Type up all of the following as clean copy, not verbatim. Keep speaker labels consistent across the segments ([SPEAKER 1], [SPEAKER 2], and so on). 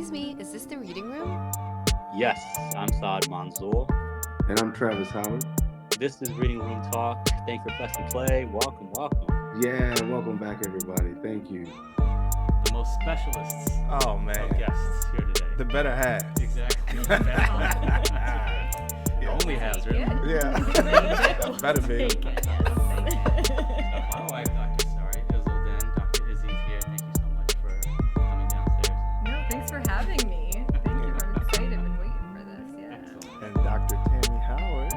[SPEAKER 1] Excuse me, is this the reading room?
[SPEAKER 2] Yes, I'm Saad Manzoor.
[SPEAKER 3] And I'm Travis Howard.
[SPEAKER 2] This is Reading Room Talk. Thank you for pressing play. Welcome.
[SPEAKER 3] Yeah, welcome back, everybody. Thank you.
[SPEAKER 4] The most specialists of guests here today.
[SPEAKER 5] The better half.
[SPEAKER 4] Exactly. Only halves, really.
[SPEAKER 5] Yeah. Better be.
[SPEAKER 4] My wife, Dr. Saria, Izzeldin. Dr. Izzy's here. Thank you so much for coming downstairs.
[SPEAKER 6] No, thanks for having me. Thank you. I'm excited and waiting for this. Yeah.
[SPEAKER 4] Excellent.
[SPEAKER 5] And Dr. Tammi Howard.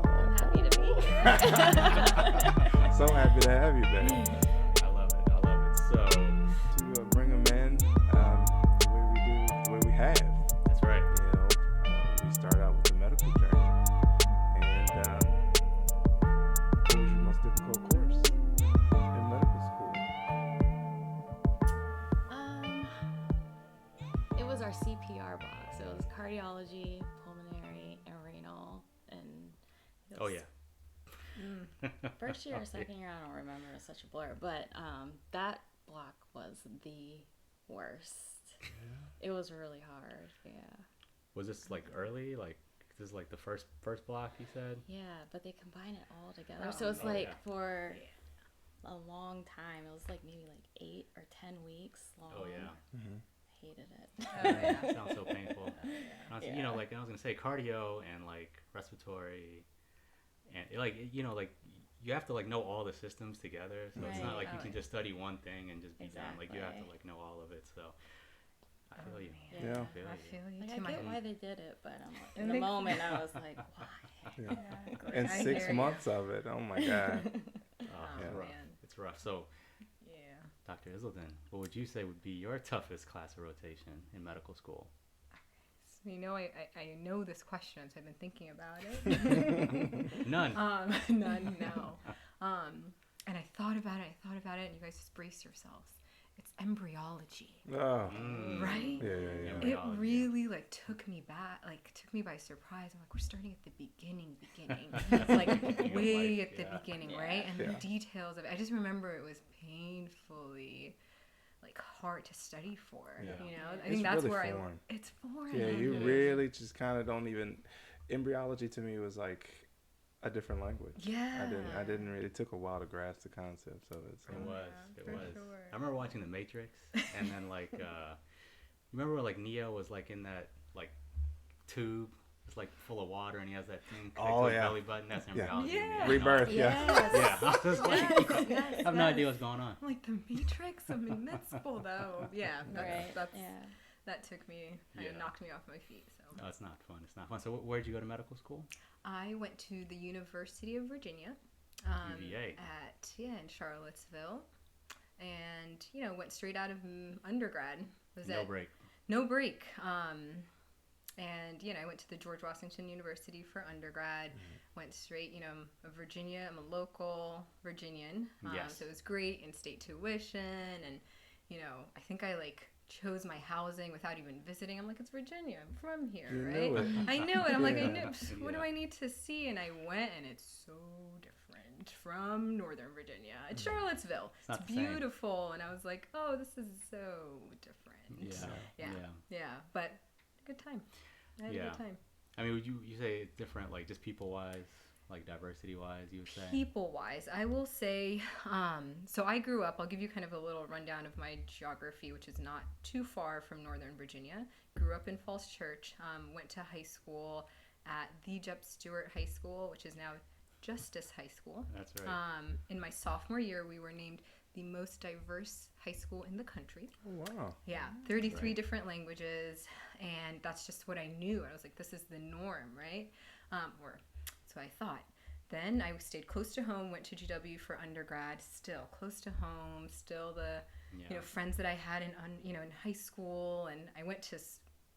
[SPEAKER 1] I'm happy to be here.
[SPEAKER 5] So happy to have you, baby.
[SPEAKER 4] I love it. So,
[SPEAKER 5] To bring them in the way we do, the way we have.
[SPEAKER 4] that's right.
[SPEAKER 5] You know, we start out with the medical journey. And what was your most difficult course in medical school?
[SPEAKER 1] It was our CPR box. It was cardiology, pulmonary, and renal, and it
[SPEAKER 4] Oh,
[SPEAKER 1] was-
[SPEAKER 4] yeah.
[SPEAKER 1] First year or second year, I don't remember. It's such a blur. But that block was the worst. It was really hard. Yeah.
[SPEAKER 4] Was this like early? Like, this is like the first block, you said?
[SPEAKER 1] Yeah, but they combine it all together.
[SPEAKER 6] Oh,
[SPEAKER 1] So it's
[SPEAKER 4] oh,
[SPEAKER 1] like
[SPEAKER 4] yeah.
[SPEAKER 1] for a long time. It was like maybe like 8 or 10 weeks long.
[SPEAKER 4] Oh, yeah.
[SPEAKER 1] I hated it.
[SPEAKER 6] Oh, yeah.
[SPEAKER 4] That sounds so painful. Honestly, you know,
[SPEAKER 1] Yeah.
[SPEAKER 4] like I was gonna say, cardio and like respiratory, and like like you have to like know all the systems together. So it's not
[SPEAKER 1] Right.
[SPEAKER 4] like you can just study one thing and just be done. Like you have to
[SPEAKER 1] Exactly.
[SPEAKER 4] like know all of it. So I feel you.
[SPEAKER 6] man.
[SPEAKER 5] Yeah.
[SPEAKER 4] I
[SPEAKER 6] I
[SPEAKER 4] feel
[SPEAKER 6] feel you
[SPEAKER 1] Like
[SPEAKER 6] to
[SPEAKER 1] I
[SPEAKER 6] my
[SPEAKER 1] get why they did it, but I'm like,
[SPEAKER 6] It
[SPEAKER 1] in the
[SPEAKER 6] makes-
[SPEAKER 1] moment I was like, why?
[SPEAKER 5] Yeah.
[SPEAKER 6] Exactly.
[SPEAKER 5] And
[SPEAKER 6] I
[SPEAKER 5] 6
[SPEAKER 6] hear
[SPEAKER 5] months of it. Oh my God.
[SPEAKER 4] Oh,
[SPEAKER 6] Oh,
[SPEAKER 4] it's rough.
[SPEAKER 6] man.
[SPEAKER 4] It's rough. So,
[SPEAKER 6] you. Yeah.
[SPEAKER 4] Dr. Izzeldin, what would you say would be your toughest class of rotation in medical school?
[SPEAKER 6] So, you know, I know this question, so I've been thinking about it.
[SPEAKER 4] None.
[SPEAKER 6] None, no. And I thought about it, and you guys just brace yourselves. It's embryology,
[SPEAKER 5] Oh.
[SPEAKER 6] right?
[SPEAKER 5] Yeah.
[SPEAKER 4] Embryology.
[SPEAKER 6] It really took me by surprise. I'm like, we're starting at the beginning. It's like
[SPEAKER 4] Beginning of
[SPEAKER 6] way
[SPEAKER 4] life,
[SPEAKER 6] at the
[SPEAKER 4] yeah.
[SPEAKER 6] beginning,
[SPEAKER 1] Yeah.
[SPEAKER 6] right? And
[SPEAKER 5] Yeah.
[SPEAKER 6] the details of it. I just remember it was painfully hard to study for.
[SPEAKER 4] Yeah.
[SPEAKER 6] You know, I
[SPEAKER 5] It's
[SPEAKER 6] think that's
[SPEAKER 5] really
[SPEAKER 6] where
[SPEAKER 5] foreign.
[SPEAKER 6] it's foreign.
[SPEAKER 5] Yeah, you
[SPEAKER 6] Mhm.
[SPEAKER 5] really just kind of don't even. Embryology to me was like a different language.
[SPEAKER 6] Yeah.
[SPEAKER 5] I didn't really. It took a while to grasp the concepts of it. So.
[SPEAKER 4] It was.
[SPEAKER 6] Yeah,
[SPEAKER 4] It
[SPEAKER 6] for
[SPEAKER 4] was.
[SPEAKER 6] sure.
[SPEAKER 4] I remember watching The Matrix, and then like, remember where like Neo was like in that like tube, it's like full of water, and he has that thing connected
[SPEAKER 5] Oh,
[SPEAKER 4] to his
[SPEAKER 5] yeah.
[SPEAKER 4] belly button. That's
[SPEAKER 5] Yeah.
[SPEAKER 4] embryology.
[SPEAKER 6] Yeah.
[SPEAKER 4] man.
[SPEAKER 5] Rebirth. Yeah.
[SPEAKER 6] Yes.
[SPEAKER 4] Yeah. I was like,
[SPEAKER 6] Yes,
[SPEAKER 4] I have no idea
[SPEAKER 6] yes.
[SPEAKER 4] what's going on.
[SPEAKER 6] I'm like the Matrix. I'm invincible though. Yeah,
[SPEAKER 1] Right.
[SPEAKER 6] that's
[SPEAKER 1] Yeah.
[SPEAKER 6] that took me,
[SPEAKER 4] Yeah.
[SPEAKER 6] knocked me off my feet. So
[SPEAKER 4] No, it's not fun. It's not fun. So where'd you go to medical school?
[SPEAKER 6] I went to the University of Virginia,
[SPEAKER 4] UVA.
[SPEAKER 6] in Charlottesville, and went straight out of undergrad.
[SPEAKER 4] No break.
[SPEAKER 6] No break. And I went to the George Washington University for undergrad. Went straight, Virginia. I'm a local Virginian.
[SPEAKER 4] Yes.
[SPEAKER 6] So it was great in-state tuition, and I think I chose my housing without even visiting. I'm like, it's Virginia. I'm from here,
[SPEAKER 5] You
[SPEAKER 6] right?
[SPEAKER 5] knew it.
[SPEAKER 6] I knew it. I'm like, I
[SPEAKER 5] Yeah.
[SPEAKER 6] knew. What do
[SPEAKER 4] Yeah.
[SPEAKER 6] I need to see? And I went, and it's so different from Northern Virginia. It's Charlottesville.
[SPEAKER 4] It's not
[SPEAKER 6] It's
[SPEAKER 4] the same.
[SPEAKER 6] beautiful, and I was like, oh, this is so different.
[SPEAKER 4] Yeah.
[SPEAKER 6] Yeah, but good time. I had a
[SPEAKER 4] Yeah.
[SPEAKER 6] good time.
[SPEAKER 4] I mean, would you say it's different, like just people-wise, like diversity-wise, you would say?
[SPEAKER 6] People-wise, I will say, so I grew up, I'll give you kind of a little rundown of my geography, which is not too far from Northern Virginia. Grew up in Falls Church, went to high school at the Jeb Stuart High School, which is now Justice High School.
[SPEAKER 4] That's right.
[SPEAKER 6] In my sophomore year, we were named the most diverse high school in the country.
[SPEAKER 5] Oh, wow.
[SPEAKER 6] Yeah, 33
[SPEAKER 4] right.
[SPEAKER 6] different languages, and that's just what I knew. I was like, this is the norm, right? Or so I thought. Then I stayed close to home, went to GW for undergrad, still close to home, still the
[SPEAKER 4] Yeah.
[SPEAKER 6] friends that I had in high school, and I went to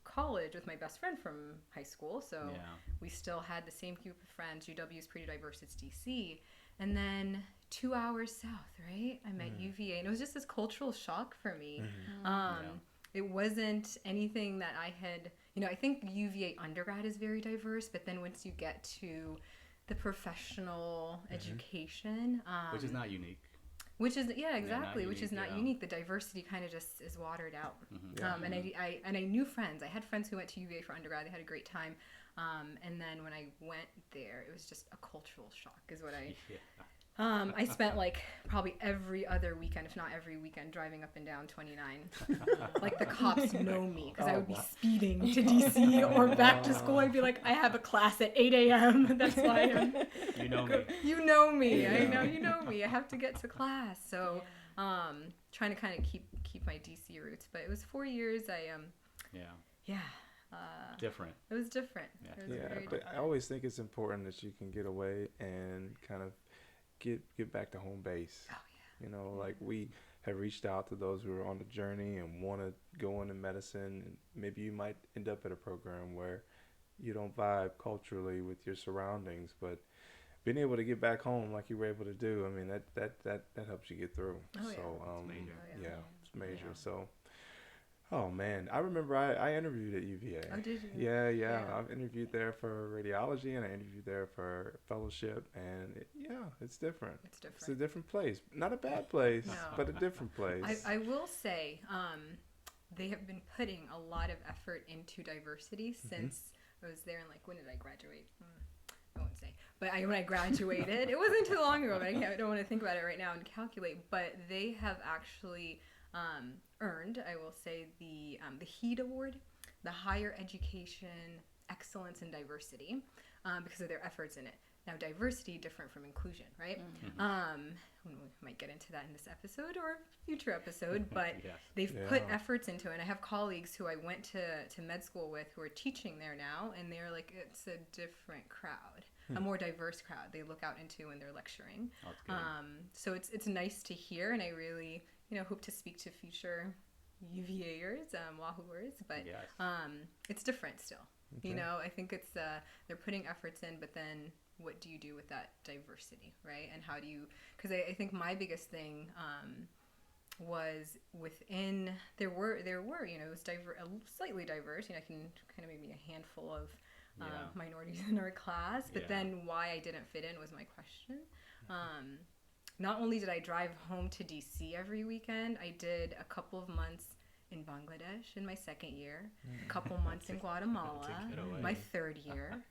[SPEAKER 6] college with my best friend from high school, so
[SPEAKER 4] Yeah.
[SPEAKER 6] we still had the same group of friends. GW is pretty diverse, it's DC. And then 2 hours south, right? I met UVA, and it was just this cultural shock for me.
[SPEAKER 4] Yeah.
[SPEAKER 6] It wasn't anything that I had, I think UVA undergrad is very diverse, but then once you get to the professional education,
[SPEAKER 4] Which is not unique.
[SPEAKER 6] Which is exactly, which is
[SPEAKER 4] unique,
[SPEAKER 6] not
[SPEAKER 4] yeah.
[SPEAKER 6] unique. The diversity kind of just is watered out.
[SPEAKER 4] Mm-hmm.
[SPEAKER 6] And I knew friends. I had friends who went to UVA for undergrad. They had a great time. And then when I went there, it was just a cultural shock. Is what I.
[SPEAKER 4] Yeah.
[SPEAKER 6] I spent like probably every other weekend, if not every weekend, driving up and down 29. Like the cops know me because I would be speeding to DC or back to school. I'd be like, I have a class at 8 a.m. That's why I'm.
[SPEAKER 4] You know me.
[SPEAKER 6] You know me. I know you know me. I have to get to class. So, trying to kind of keep my DC roots. But it was 4 years. Yeah.
[SPEAKER 4] Different.
[SPEAKER 6] It was different.
[SPEAKER 4] Yeah.
[SPEAKER 6] It was very
[SPEAKER 5] But
[SPEAKER 6] different.
[SPEAKER 5] I always think it's important that you can get away and kind of get back to home base.
[SPEAKER 6] Oh,
[SPEAKER 5] You know, like we have reached out to those who are on the journey and want to go into medicine. And maybe you might end up at a program where you don't vibe culturally with your surroundings, but being able to get back home like you were able to do, I mean, that helps you get through.
[SPEAKER 6] Oh, yeah.
[SPEAKER 5] So,
[SPEAKER 4] It's major.
[SPEAKER 6] Oh,
[SPEAKER 5] yeah, it's major.
[SPEAKER 4] Yeah.
[SPEAKER 5] So, oh man, I remember I interviewed at UVA.
[SPEAKER 6] Oh, did you?
[SPEAKER 5] Yeah.
[SPEAKER 6] Yeah.
[SPEAKER 5] I've interviewed there for radiology and I interviewed there for fellowship, and it's different.
[SPEAKER 6] It's
[SPEAKER 5] It's a
[SPEAKER 6] different.
[SPEAKER 5] different place. Not a bad place,
[SPEAKER 6] No.
[SPEAKER 5] but a different place.
[SPEAKER 6] I will say, they have been putting a lot of effort into diversity since I was there. And like, when did I graduate? I won't say. But when I graduated, it wasn't too long ago. But I don't want to think about it right now and calculate. But they have actually earned, I will say, the HEED Award, the Higher Education Excellence in Diversity, because of their efforts in it. Now, diversity different from inclusion, right? We might get into that in this episode or future episode, but
[SPEAKER 4] Yes.
[SPEAKER 6] they've put efforts into it. And I have colleagues who I went to med school with who are teaching there now, and they're like, it's a different crowd, a more diverse crowd they look out into when they're lecturing.
[SPEAKER 4] Oh, it's good.
[SPEAKER 6] So it's nice to hear, and I really hope to speak to future UVAers, Wahooers, but
[SPEAKER 4] Yes.
[SPEAKER 6] it's different still. I think it's they're putting efforts in, but then what do you do with that diversity, right? And how do you? Because I think my biggest thing was within there were it was slightly diverse. I can kind of maybe a handful of minorities in our class, but then why I didn't fit in was my question. Not only did I drive home to DC every weekend, I did a couple of months in Bangladesh in my second year, a couple months in Guatemala,
[SPEAKER 4] getaway.
[SPEAKER 6] my third year,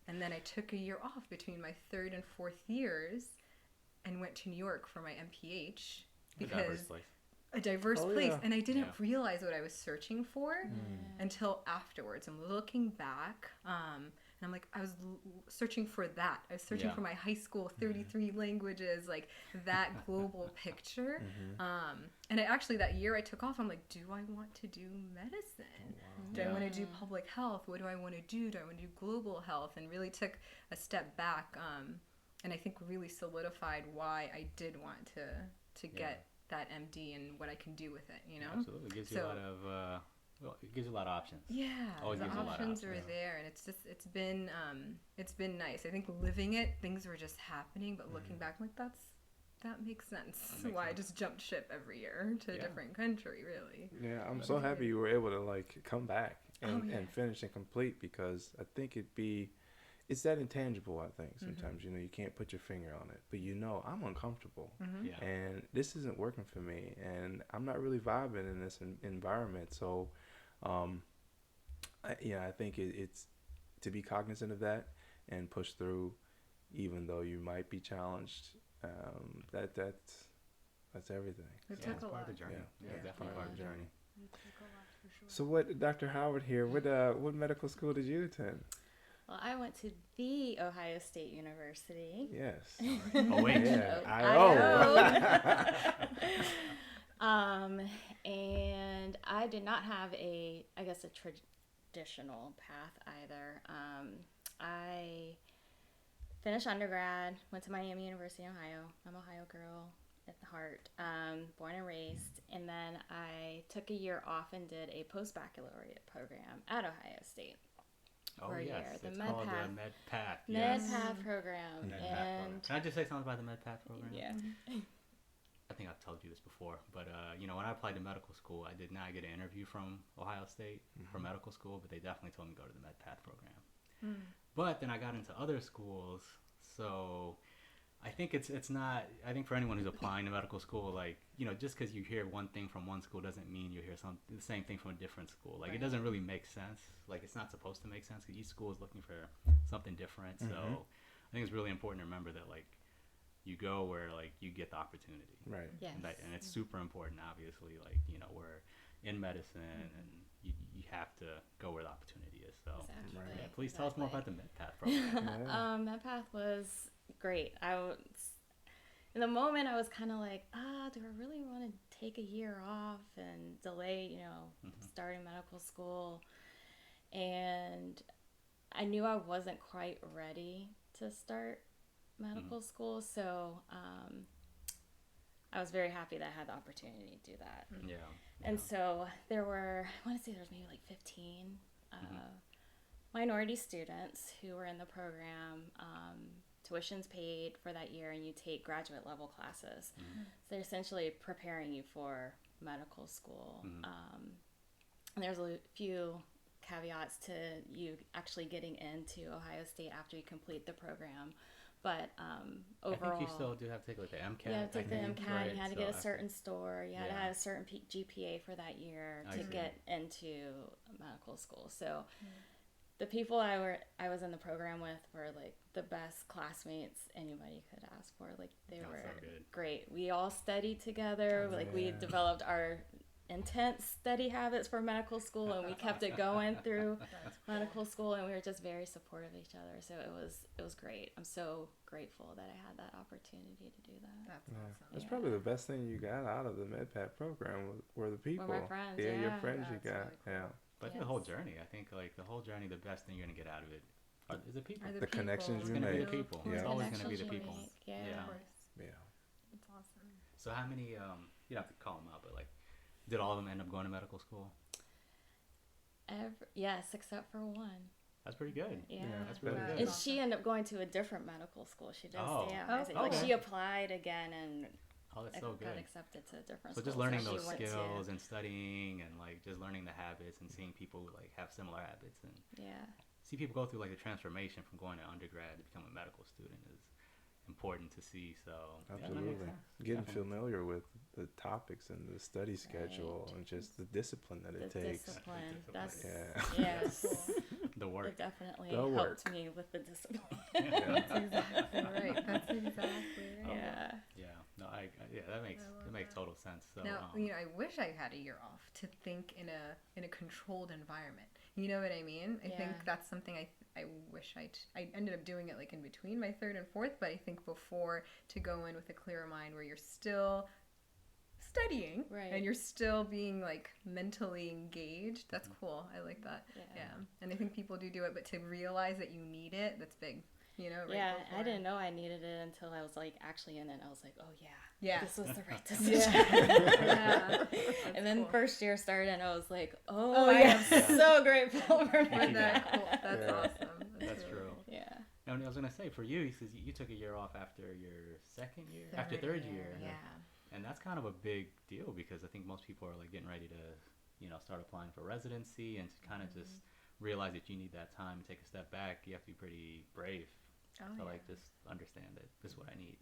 [SPEAKER 6] and then I took a year off between my third and fourth years and went to New York for my MPH because a diverse place. And I didn't realize what I was searching for until afterwards. I'm looking back, and I'm like, I was searching for that. I was searching for my high school 33 languages, like that global picture. And actually that year I took off, I'm like, do I want to do medicine? Do I want to do public health? What do I want to do? Do I want to do global health? And really took a step back, and I think really solidified why I did want to get that MD and what I can do with it,
[SPEAKER 4] Absolutely. It gives you a lot of it gives you a lot of options.
[SPEAKER 6] Yeah,
[SPEAKER 4] Always
[SPEAKER 6] the
[SPEAKER 4] gives you a lot of
[SPEAKER 6] options are
[SPEAKER 4] options.
[SPEAKER 6] there, and it's been nice. I think living it, things were just happening, but looking back, I'm like that makes sense. Why I just jumped ship every year to a different country, really.
[SPEAKER 5] Yeah, I'm so happy you were able to like come back and finish and complete, because I think it's that intangible. I think sometimes you can't put your finger on it, but I'm uncomfortable, and this isn't working for me, and I'm not really vibing in this environment. So, I think it's to be cognizant of that and push through, even though you might be challenged. That's everything.
[SPEAKER 6] It
[SPEAKER 4] Yeah,
[SPEAKER 6] took
[SPEAKER 4] it's
[SPEAKER 6] a
[SPEAKER 4] part
[SPEAKER 6] lot.
[SPEAKER 4] of the journey.
[SPEAKER 5] Yeah.
[SPEAKER 4] Yeah, definitely part of the journey.
[SPEAKER 6] It took a lot for sure.
[SPEAKER 5] So what, Dr. Howard here, what medical school did you attend?
[SPEAKER 1] Well, I went to the Ohio State University.
[SPEAKER 5] Yes.
[SPEAKER 4] Oh wait.
[SPEAKER 5] Yeah.
[SPEAKER 1] And I did not have a traditional path either. I finished undergrad, went to Miami University in Ohio. I'm an Ohio girl at the heart, born and raised. And then I took a year off and did a post-baccalaureate program at Ohio State.
[SPEAKER 4] Oh
[SPEAKER 1] for a
[SPEAKER 4] yes,
[SPEAKER 1] year.
[SPEAKER 4] it's
[SPEAKER 1] The
[SPEAKER 4] called
[SPEAKER 1] MedPath.
[SPEAKER 4] the MedPath.
[SPEAKER 1] MedPath program.
[SPEAKER 4] MedPath program.
[SPEAKER 1] And
[SPEAKER 4] Can I just say something about the MedPath program?
[SPEAKER 1] yeah.
[SPEAKER 4] I think I've told you this before, but when I applied to medical school, I did not get an interview from Ohio State for medical school, but they definitely told me to go to the MedPath program. But then I got into other schools, so I think it's not. I think for anyone who's applying to medical school, like, you know, just because you hear one thing from one school doesn't mean you hear the same thing from a different school. Like,
[SPEAKER 6] Right.
[SPEAKER 4] it doesn't really make sense. Like, it's not supposed to make sense because each school is looking for something different. So I think it's really important to remember that, like, you go where, like, you get the opportunity.
[SPEAKER 5] Right.
[SPEAKER 1] Yes.
[SPEAKER 4] And it's super important, obviously. Like, you know, we're in medicine and you have to go where the opportunity is. So
[SPEAKER 1] Exactly.
[SPEAKER 5] Right.
[SPEAKER 4] yeah, please tell us more about the MedPath program.
[SPEAKER 5] Yeah.
[SPEAKER 1] MedPath was great. In the moment, I was kind of like, do I really want to take a year off and delay, you know, starting medical school? And I knew I wasn't quite ready to start medical school, so I was very happy that I had the opportunity to do that.
[SPEAKER 4] Yeah.
[SPEAKER 1] And so there were, I want to say there was maybe like 15 minority students who were in the program. Tuition's paid for that year, and you take graduate level classes. So they're essentially preparing you for medical school. And there's a few caveats to you actually getting into Ohio State after you complete the program. But overall,
[SPEAKER 4] I think you still do have to take like the MCAT.
[SPEAKER 1] you had to take the MCAT.
[SPEAKER 4] Right?
[SPEAKER 1] You had to
[SPEAKER 4] So
[SPEAKER 1] get a
[SPEAKER 4] after-
[SPEAKER 1] certain score. You had to
[SPEAKER 4] Yeah.
[SPEAKER 1] have a certain GPA for that year
[SPEAKER 4] I
[SPEAKER 1] to
[SPEAKER 4] see.
[SPEAKER 1] get into medical school. So the people I was in the program with were like the best classmates anybody could ask for. Like they
[SPEAKER 4] That's
[SPEAKER 1] were
[SPEAKER 4] so good.
[SPEAKER 1] great. We all studied together. Like we
[SPEAKER 5] Yeah.
[SPEAKER 1] developed our intense study habits for medical school, and we kept it going through medical school, and we were just very supportive of each other. So it was great. I'm so grateful that I had that opportunity to do that.
[SPEAKER 6] That's
[SPEAKER 5] Yeah.
[SPEAKER 6] awesome.
[SPEAKER 5] That's
[SPEAKER 1] Yeah.
[SPEAKER 5] probably the best thing you got out of the MedPat program were the people.
[SPEAKER 1] my friends,
[SPEAKER 5] Yeah, your
[SPEAKER 1] yeah.
[SPEAKER 5] friends you
[SPEAKER 6] That's
[SPEAKER 5] got.
[SPEAKER 6] really cool.
[SPEAKER 5] Yeah.
[SPEAKER 4] But I think the whole
[SPEAKER 1] Yes.
[SPEAKER 4] journey, I think like the whole journey, the best thing you're gonna get out of it is the people.
[SPEAKER 6] Are
[SPEAKER 5] The connections
[SPEAKER 4] It's
[SPEAKER 5] you
[SPEAKER 4] gonna be
[SPEAKER 5] make.
[SPEAKER 4] the people.
[SPEAKER 5] Yeah.
[SPEAKER 4] It's always gonna be the
[SPEAKER 1] Connections you
[SPEAKER 4] people.
[SPEAKER 1] make, yeah.
[SPEAKER 4] Yeah.
[SPEAKER 6] Of course.
[SPEAKER 5] Yeah.
[SPEAKER 6] That's awesome.
[SPEAKER 4] So how many? You don't have to call them out, but like, did all of them end up going to medical school?
[SPEAKER 1] Yes, except for one.
[SPEAKER 4] That's pretty good.
[SPEAKER 1] Yeah.
[SPEAKER 4] That's really
[SPEAKER 6] Wow.
[SPEAKER 4] good.
[SPEAKER 1] And she ended up going to a different medical school. She didn't
[SPEAKER 4] Oh.
[SPEAKER 1] stay at
[SPEAKER 6] Oh,
[SPEAKER 1] Ohio State. Like
[SPEAKER 4] okay.
[SPEAKER 1] she applied again and
[SPEAKER 4] Oh, that's so
[SPEAKER 1] got
[SPEAKER 4] good.
[SPEAKER 1] accepted to a different
[SPEAKER 4] So
[SPEAKER 1] school.
[SPEAKER 4] just learning
[SPEAKER 1] she
[SPEAKER 4] those
[SPEAKER 1] went to-
[SPEAKER 4] skills and studying and like just learning the habits and seeing people who like have similar habits and
[SPEAKER 1] Yeah.
[SPEAKER 4] see people go through like the transformation from going to undergrad to become a medical student is important to see. So yeah, that makes
[SPEAKER 5] Absolutely.
[SPEAKER 4] sense.
[SPEAKER 5] Getting
[SPEAKER 4] Definitely.
[SPEAKER 5] familiar with the topics and the study schedule and just the discipline that
[SPEAKER 1] The
[SPEAKER 5] it takes.
[SPEAKER 1] discipline.
[SPEAKER 4] Discipline.
[SPEAKER 1] That's
[SPEAKER 5] Yeah.
[SPEAKER 1] yes.
[SPEAKER 4] The
[SPEAKER 1] It
[SPEAKER 4] work.
[SPEAKER 1] definitely
[SPEAKER 5] The
[SPEAKER 1] helped
[SPEAKER 5] work.
[SPEAKER 1] me with the discipline.
[SPEAKER 6] That's exactly right. That's exactly right.
[SPEAKER 1] Yeah.
[SPEAKER 4] Yeah. No, yeah, that makes
[SPEAKER 6] love that.
[SPEAKER 4] total sense. So
[SPEAKER 6] Now, you know, I wish I had a year off to think in a controlled environment. You know what I mean? I
[SPEAKER 1] Yeah.
[SPEAKER 6] think that's something I wish I ended up doing it like in between my third and fourth, but I think before to go in with a clearer mind where you're still studying
[SPEAKER 1] Right.
[SPEAKER 6] and you're still being like mentally engaged. That's cool. I like that. Yeah. And I think people do it, but to realize that you need it, that's big. You know, right
[SPEAKER 1] Yeah,
[SPEAKER 6] before.
[SPEAKER 1] I didn't know I needed it until I was like actually in it. I was like, oh yeah,
[SPEAKER 6] Yeah.
[SPEAKER 1] this was the right decision.
[SPEAKER 6] Yeah.
[SPEAKER 1] And then
[SPEAKER 6] cool.
[SPEAKER 1] first year started, and I was like, oh,
[SPEAKER 6] Oh,
[SPEAKER 1] I
[SPEAKER 6] yeah.
[SPEAKER 1] am so grateful for
[SPEAKER 6] Isn't
[SPEAKER 1] my
[SPEAKER 6] that cool? That's
[SPEAKER 5] Yeah.
[SPEAKER 6] awesome.
[SPEAKER 4] That's
[SPEAKER 6] really
[SPEAKER 4] true.
[SPEAKER 6] cool.
[SPEAKER 1] Yeah.
[SPEAKER 4] And I was gonna say for you, he says you took a year off after your second year, after third year,
[SPEAKER 6] Yeah.
[SPEAKER 4] and that's kind of a big deal because I think most people are like getting ready to, you know, start applying for residency and to kind of just realize that you need that time and take a step back. You have to be pretty brave
[SPEAKER 6] Oh,
[SPEAKER 4] to
[SPEAKER 6] yeah.
[SPEAKER 4] like just understand that this is what I need.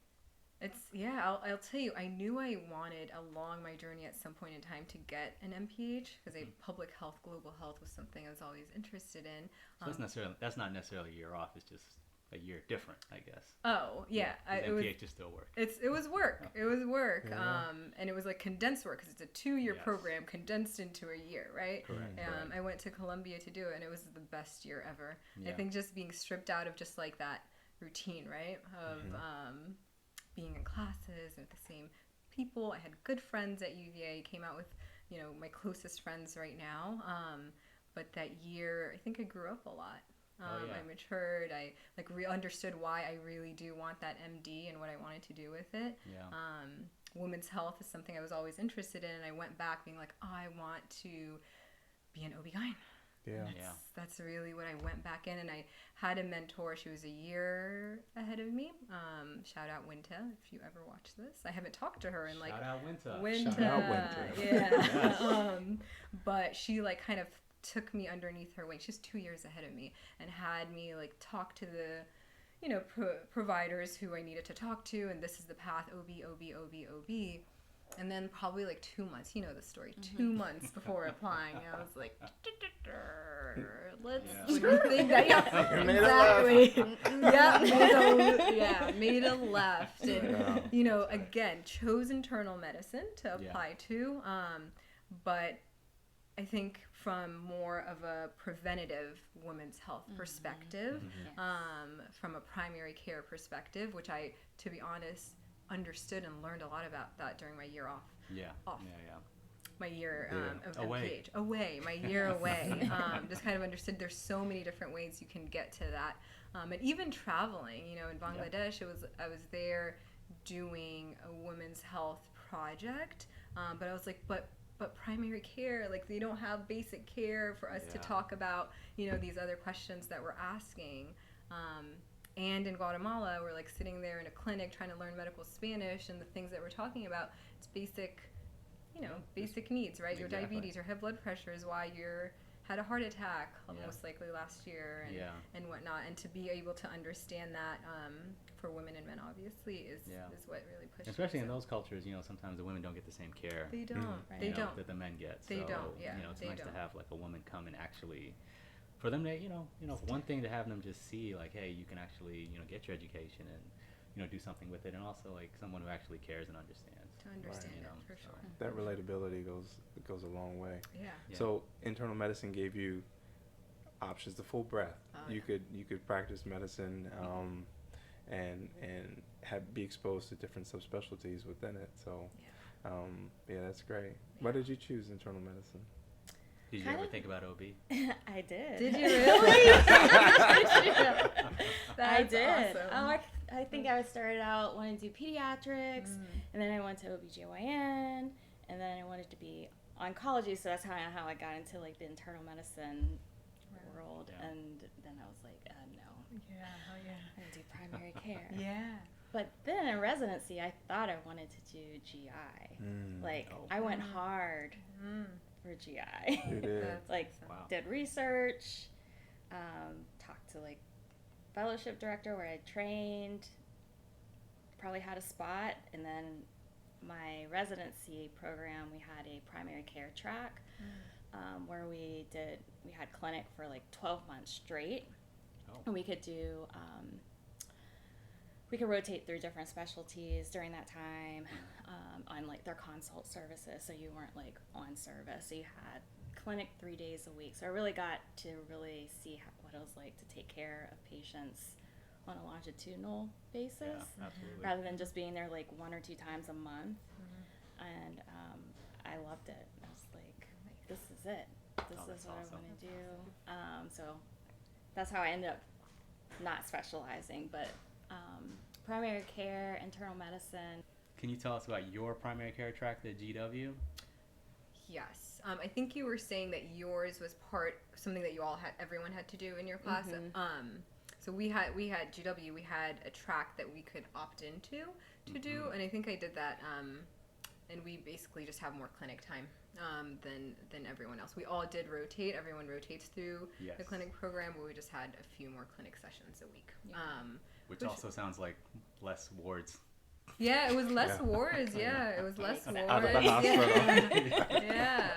[SPEAKER 6] I'll tell you, I knew I wanted along my journey at some point in time to get an MPH because public health, global health was something I was always interested in.
[SPEAKER 4] So that's not necessarily a year off. It's just a year different, I guess.
[SPEAKER 6] Oh, yeah.
[SPEAKER 4] 'Cause
[SPEAKER 6] It was
[SPEAKER 4] MPH still work.
[SPEAKER 6] it was work. It was work.
[SPEAKER 5] Yeah.
[SPEAKER 6] And it was like condensed work because it's a 2-year
[SPEAKER 4] Yes.
[SPEAKER 6] program condensed into a year, right?
[SPEAKER 4] Correct. correct.
[SPEAKER 6] I went to Columbia to do it, and it was the best year ever. I
[SPEAKER 4] Yeah.
[SPEAKER 6] think just being stripped out of just like that routine, right? Of being in classes and with the same people. I had good friends at UVA. Came out with, you know, my closest friends right now. But that year, I think I grew up a lot.
[SPEAKER 4] Yeah.
[SPEAKER 6] I matured. I like understood why I really do want that MD and what I wanted to do with it.
[SPEAKER 4] Yeah.
[SPEAKER 6] Women's health is something I was always interested in, and I went back being like, oh, I want to be an OB-GYN.
[SPEAKER 5] Yeah.
[SPEAKER 4] Yeah.
[SPEAKER 6] That's really what I went back in, and I had a mentor. She was a year ahead of me. Shout out Winta if you ever watch this. I haven't talked to her in like
[SPEAKER 4] Shout out Winter.
[SPEAKER 6] Winta.
[SPEAKER 5] Shout out Winta.
[SPEAKER 6] Yeah. But she like kind of took me underneath her wing. She's 2 years ahead of me and had me like talk to the, providers who I needed to talk to, and this is the path, OB. And then probably like 2 months, you know the story, 2 months before applying, I was like, let's rethink that. Yeah, exactly. Made a left. And, again, chose internal medicine to apply to. But I think from more of a preventative women's health perspective, from a primary care perspective, which I, to be honest, understood and learned a lot about that during my year off. My year of
[SPEAKER 4] away.
[SPEAKER 6] MPH. My year away. Just kind of understood there's so many different ways you can get to that. And even traveling, in Bangladesh, I was there doing a women's health project, but I was like, but primary care, like they don't have basic care for us to talk about, these other questions that we're asking. And in Guatemala, we're like sitting there in a clinic trying to learn medical Spanish, and the things that we're talking about, it's basic, basic needs, right? Your diabetes, your high blood pressure is why you had a heart attack most likely last year, and whatnot. And to be able to understand that for women and men, obviously, is what really pushes.
[SPEAKER 4] Especially in those cultures, sometimes the women don't get the same care.
[SPEAKER 6] They don't. They don't.
[SPEAKER 4] That the men get.
[SPEAKER 6] They don't. Yeah.
[SPEAKER 4] It's nice to have like a woman come and actually. For them to, one thing to have them just see, like, hey, you can actually, get your education and, do something with it, and also like someone who actually cares and understands.
[SPEAKER 6] To understand it, for sure.
[SPEAKER 5] That relatability goes a long way.
[SPEAKER 6] Yeah.
[SPEAKER 5] So internal medicine gave you options, the full breadth. You could practice medicine, and be exposed to different subspecialties within it. So, that's great. Why did you choose internal medicine?
[SPEAKER 4] Did you ever think about OB?
[SPEAKER 1] I did.
[SPEAKER 6] Did you really?
[SPEAKER 1] I did.
[SPEAKER 6] Awesome.
[SPEAKER 1] I think I started out wanting to do pediatrics, and then I went to OBGYN, and then I wanted to be oncology, so that's how I got into like the internal medicine world, and then I was like, no.
[SPEAKER 6] Yeah, hell yeah.
[SPEAKER 1] I'm going to do primary care.
[SPEAKER 6] Yeah.
[SPEAKER 1] But then in residency, I thought I wanted to do GI. I went hard for GI.
[SPEAKER 5] You did.
[SPEAKER 1] Did research, talked to fellowship director where I trained, probably had a spot, and then my residency program, we had a primary care track where we had clinic for 12 months straight, and we could do we could rotate through different specialties during that time on their consult services, so you weren't on service, so you had clinic 3 days a week. So I really got to see what it was like to take care of patients on a longitudinal basis, rather than just being there 1 or 2 times a month. And I loved it. I was like, this is it. This is what I want to do. So that's how I ended up not specializing, but primary care, internal medicine.
[SPEAKER 4] Can you tell us about your primary care track at GW?
[SPEAKER 6] Yes. I think you were saying that yours was something that everyone had to do in your class. So we had GW, we had a track that we could opt into to do, and I think I did that, and we basically just have more clinic time than everyone else. We all did rotate. Everyone rotates through the clinic program, but we just had a few more clinic sessions a week.
[SPEAKER 4] Which also sounds like less wards.
[SPEAKER 6] Yeah, it was less wards. Yeah, it was less wards.
[SPEAKER 5] Out of the hospital.
[SPEAKER 6] Yeah.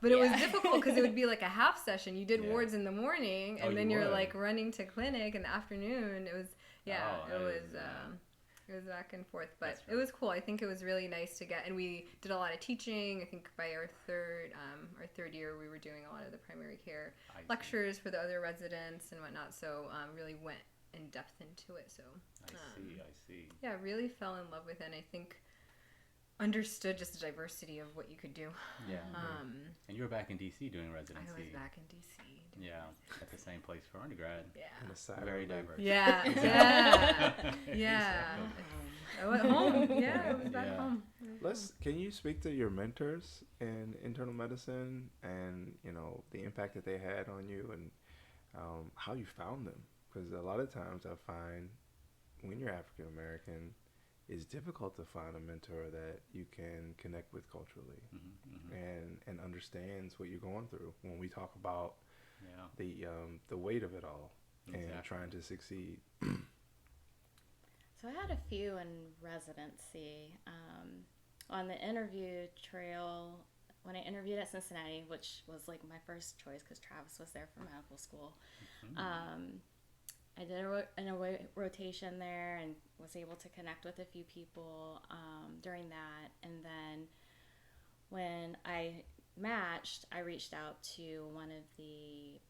[SPEAKER 6] But it was difficult because it would be a half session. You did wards in the morning, and then you're running to clinic in the afternoon. It was it was back and forth, but it was cool. I think it was really nice to get, and we did a lot of teaching. I think by our third year, we were doing a lot of the primary care lectures for the other residents and whatnot. So really went in depth into it. So
[SPEAKER 4] I see.
[SPEAKER 6] Yeah, really fell in love with it. And I think understood just the diversity of what you could do.
[SPEAKER 4] Yeah. And you were back in DC doing residency.
[SPEAKER 6] I was back in DC.
[SPEAKER 4] Yeah, at the same place for undergrad.
[SPEAKER 6] Yeah.
[SPEAKER 4] Very diverse.
[SPEAKER 6] Yeah. I went home. Yeah, I was back home.
[SPEAKER 5] Can you speak to your mentors in internal medicine and the impact that they had on you and how you found them? Because a lot of times I find when you're African American, it's difficult to find a mentor that you can connect with culturally and understands what you're going through when we talk about the weight of it all and trying to succeed.
[SPEAKER 1] So I had a few in residency. On the interview trail, when I interviewed at Cincinnati, which was like my first choice because Travis was there for medical school, I did a rotation there and was able to connect with a few people during that. And then when I matched, I reached out to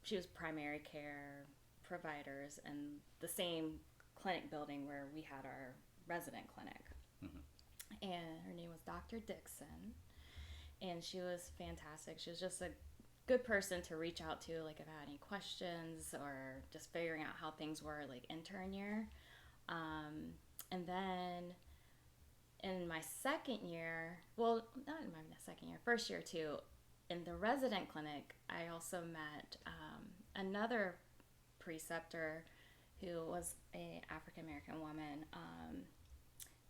[SPEAKER 1] she was primary care providers in the same clinic building where we had our resident clinic. And her name was Dr. Dixon, and she was fantastic. She was just a good person to reach out to, like if I had any questions or just figuring out how things were like intern year. And then in my second year, well, not in my second year, first year too, in the resident clinic, I also met another preceptor who was a African American woman,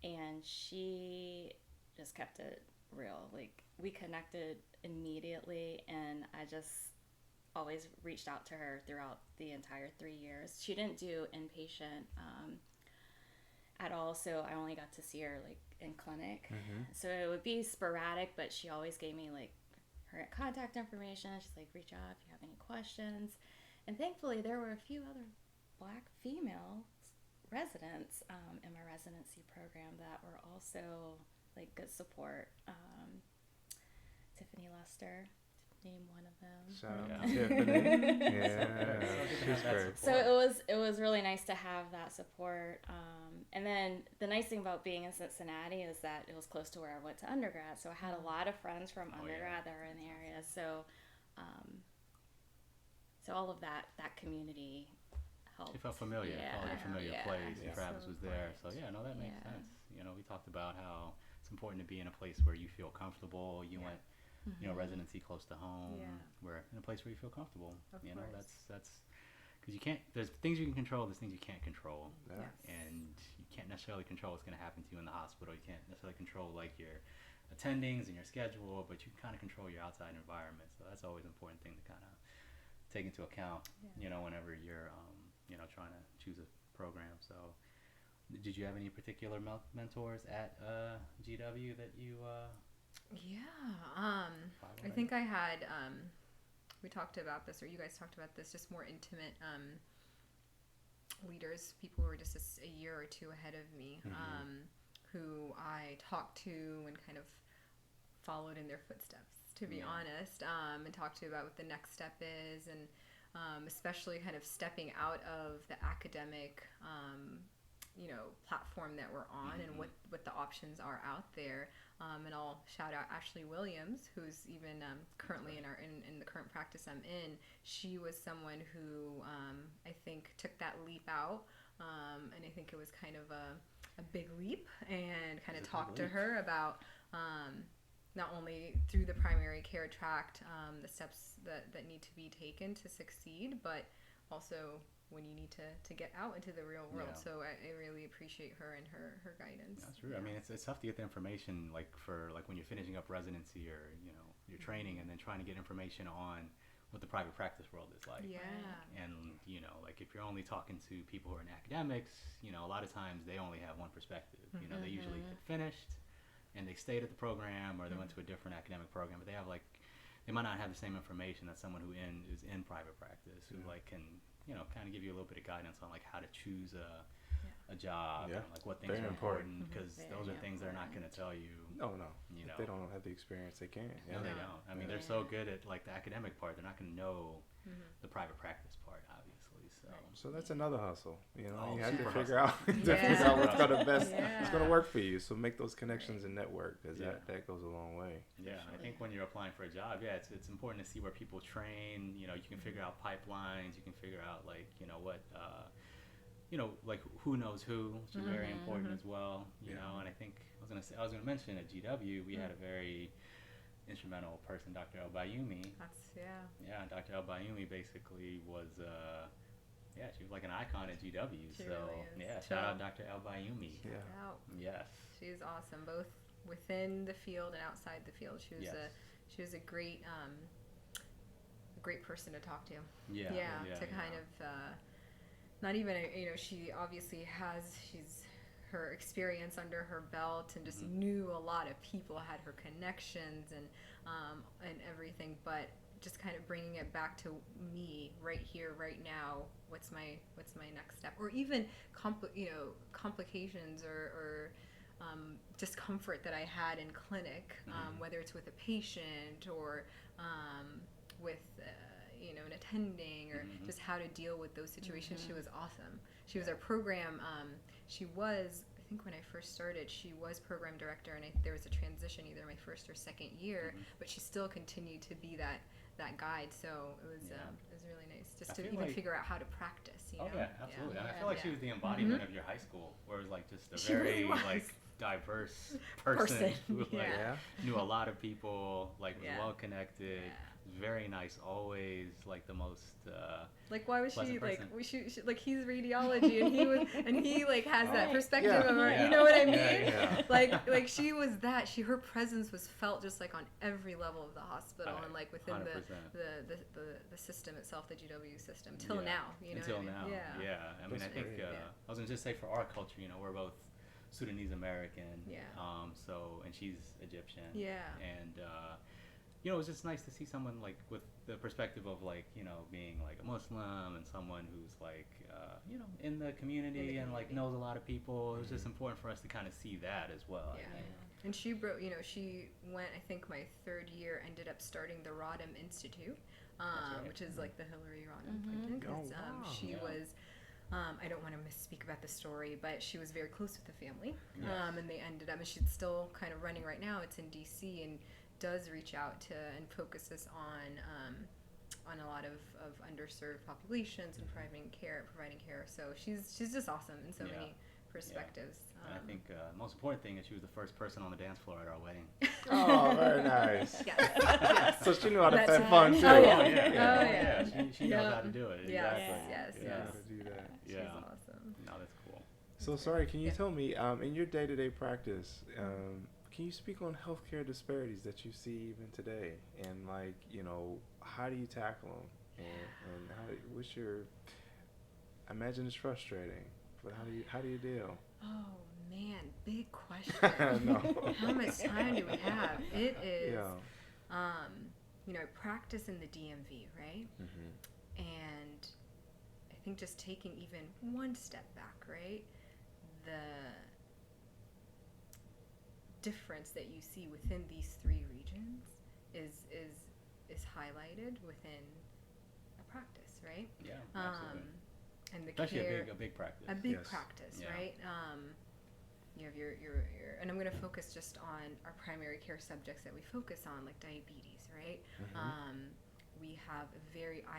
[SPEAKER 1] and she just kept it real. Like, we connected immediately, and I just always reached out to her throughout the entire 3 years. She didn't do inpatient at all, so I only got to see her like in clinic. So it would be sporadic, but she always gave me like her contact information. She's like, reach out if you have any questions. And thankfully there were a few other Black female residents in my residency program that were also like good support. Tiffany Lester, to name one of them.
[SPEAKER 5] Shout out to Tiffany. Yeah, she's great.
[SPEAKER 1] So it was really nice to have that support. And then the nice thing about being in Cincinnati is that it was close to where I went to undergrad. So I had a lot of friends from undergrad that were in the area. So so all of that community helped.
[SPEAKER 4] It felt familiar. It felt like a familiar place.
[SPEAKER 1] Yeah.
[SPEAKER 4] Travis was there. So yeah, no, that makes sense. You know, we talked about how it's important to be in a place where you feel comfortable. You went, you know, residency close to home. Where in a place where you feel comfortable.
[SPEAKER 6] Of
[SPEAKER 4] you know,
[SPEAKER 6] course.
[SPEAKER 4] that's because you can't. There's things you can control. There's things you can't control.
[SPEAKER 5] Yeah.
[SPEAKER 4] And you can't necessarily control what's going to happen to you in the hospital. You can't necessarily control like your attendings and your schedule, but you can kind of control your outside environment. So that's always an important thing to kind of take into account. You know, whenever you're you know, trying to choose a program. So did you have any particular mentors at GW that you
[SPEAKER 6] I think I had we talked about this, or you guys talked about this, just more intimate leaders, people who were just a year or two ahead of me, who I talked to and kind of followed in their footsteps, to be honest, and talked to about what the next step is, and especially kind of stepping out of the academic you know, platform that we're on, and what the options are out there. And I'll shout out Ashley Williams, who's even currently in the current practice I'm in. She was someone who I think took that leap out, and I think it was kind of a big leap, and kind of talked to her about not only through the primary care tract, the steps that need to be taken to succeed, but also when you need to get out into the real world. So I really appreciate her and her guidance.
[SPEAKER 4] That's true. I mean, it's tough to get the information like when you're finishing up residency or, you know, your training, and then trying to get information on what the private practice world is like. And, you know, like if you're only talking to people who are in academics, you know, a lot of times they only have one perspective. You know, they usually get finished and they stayed at the program, or they went to a different academic program, but they might not have the same information that someone who is in private practice, who like can, you know, kind of give you a little bit of guidance on like how to choose a job, and like what things are important, because those are things they're not going to tell you.
[SPEAKER 5] No.
[SPEAKER 4] You know,
[SPEAKER 5] if they don't have the experience, they can't.
[SPEAKER 4] No, they don't. I mean, they're so good at like the academic part, they're not going to know the private practice part, obviously.
[SPEAKER 5] So that's another hustle. You know, you have to
[SPEAKER 4] super
[SPEAKER 5] figure out what's going to best. It's going to work for you. So make those connections and network, because that goes a long way.
[SPEAKER 4] Yeah, I think when you're applying for a job, it's important to see where people train. You know, you can figure out pipelines. You can figure out like, you know, what, you know, like who knows who, which is very important as well. You know, and I think I was gonna mention at GW we had a very instrumental person, Dr. El-Bayoumi. Dr. El-Bayoumi basically was she was like an icon at GW.
[SPEAKER 6] She
[SPEAKER 4] so
[SPEAKER 6] really is.
[SPEAKER 4] Shout out Dr. El-Bayoumi. Yes.
[SPEAKER 6] She's awesome, both within the field and outside the field. She was a great person to talk to. To kind of not even, you know, she obviously she's her experience under her belt and just knew a lot of people, had her connections and everything, but just kind of bringing it back to me right here, right now. What's my next step? Or even complications or discomfort that I had in clinic, whether it's with a patient or with an attending, or just how to deal with those situations. She was awesome. She was our program. She was, I think when I first started, she was program director, and there was a transition either my first or second year, but she still continued to be that guide. So it was really nice just to even figure out how to practice.
[SPEAKER 4] Yeah, absolutely. And I feel like she was the embodiment of your high school, where it was like just a very like diverse person who knew a lot of people, like was well connected, very nice, always like the most
[SPEAKER 6] like why was she person. Like she like he's radiology and he like has that perspective of her, you know what I mean? Like she was that, her presence was felt just like on every level of the hospital and like within the system itself, the GW system till now, you know. Until now.
[SPEAKER 4] I mean, I think I was gonna just say for our culture, we're both Sudanese American, so, and she's Egyptian, and it was just nice to see someone like with the perspective of like being like a Muslim and someone who's like in the community and like knows a lot of people. It was just important for us to kind of see that as well. I think.
[SPEAKER 6] And she she went, I think my third year, ended up starting the Rodham Institute, which is like the Hillary Rodham Clinton. She was. I don't want to misspeak about the story, but she was very close with the family, and they ended up, and she's still kind of running right now. It's in DC and does reach out to and focuses on a lot of underserved populations and providing care. So she's just awesome in so many perspectives.
[SPEAKER 4] And I think the most important thing is she was the first person on the dance floor at our wedding.
[SPEAKER 5] Oh, very nice.
[SPEAKER 6] Yes.
[SPEAKER 5] So she knew how to have fun too.
[SPEAKER 4] She knows how to do it.
[SPEAKER 6] Yes.
[SPEAKER 5] How to do that.
[SPEAKER 6] She's awesome.
[SPEAKER 4] No, that's cool.
[SPEAKER 5] So sorry, can you tell me in your day-to-day practice, can you speak on healthcare disparities that you see even today, and like how do you tackle them, and what's your? I imagine it's frustrating, but how do you deal?
[SPEAKER 6] Oh man, big question.
[SPEAKER 5] No.
[SPEAKER 6] How much time do we have? It is. I practice in the DMV, right? And I think just taking even one step back, right? The difference that you see within these three regions is highlighted within a practice, right?
[SPEAKER 4] Yeah, absolutely.
[SPEAKER 6] And the
[SPEAKER 4] especially
[SPEAKER 6] care,
[SPEAKER 4] a big practice.
[SPEAKER 6] A big practice, right? You have your and I'm going to focus just on our primary care subjects that we focus on, like diabetes, right? I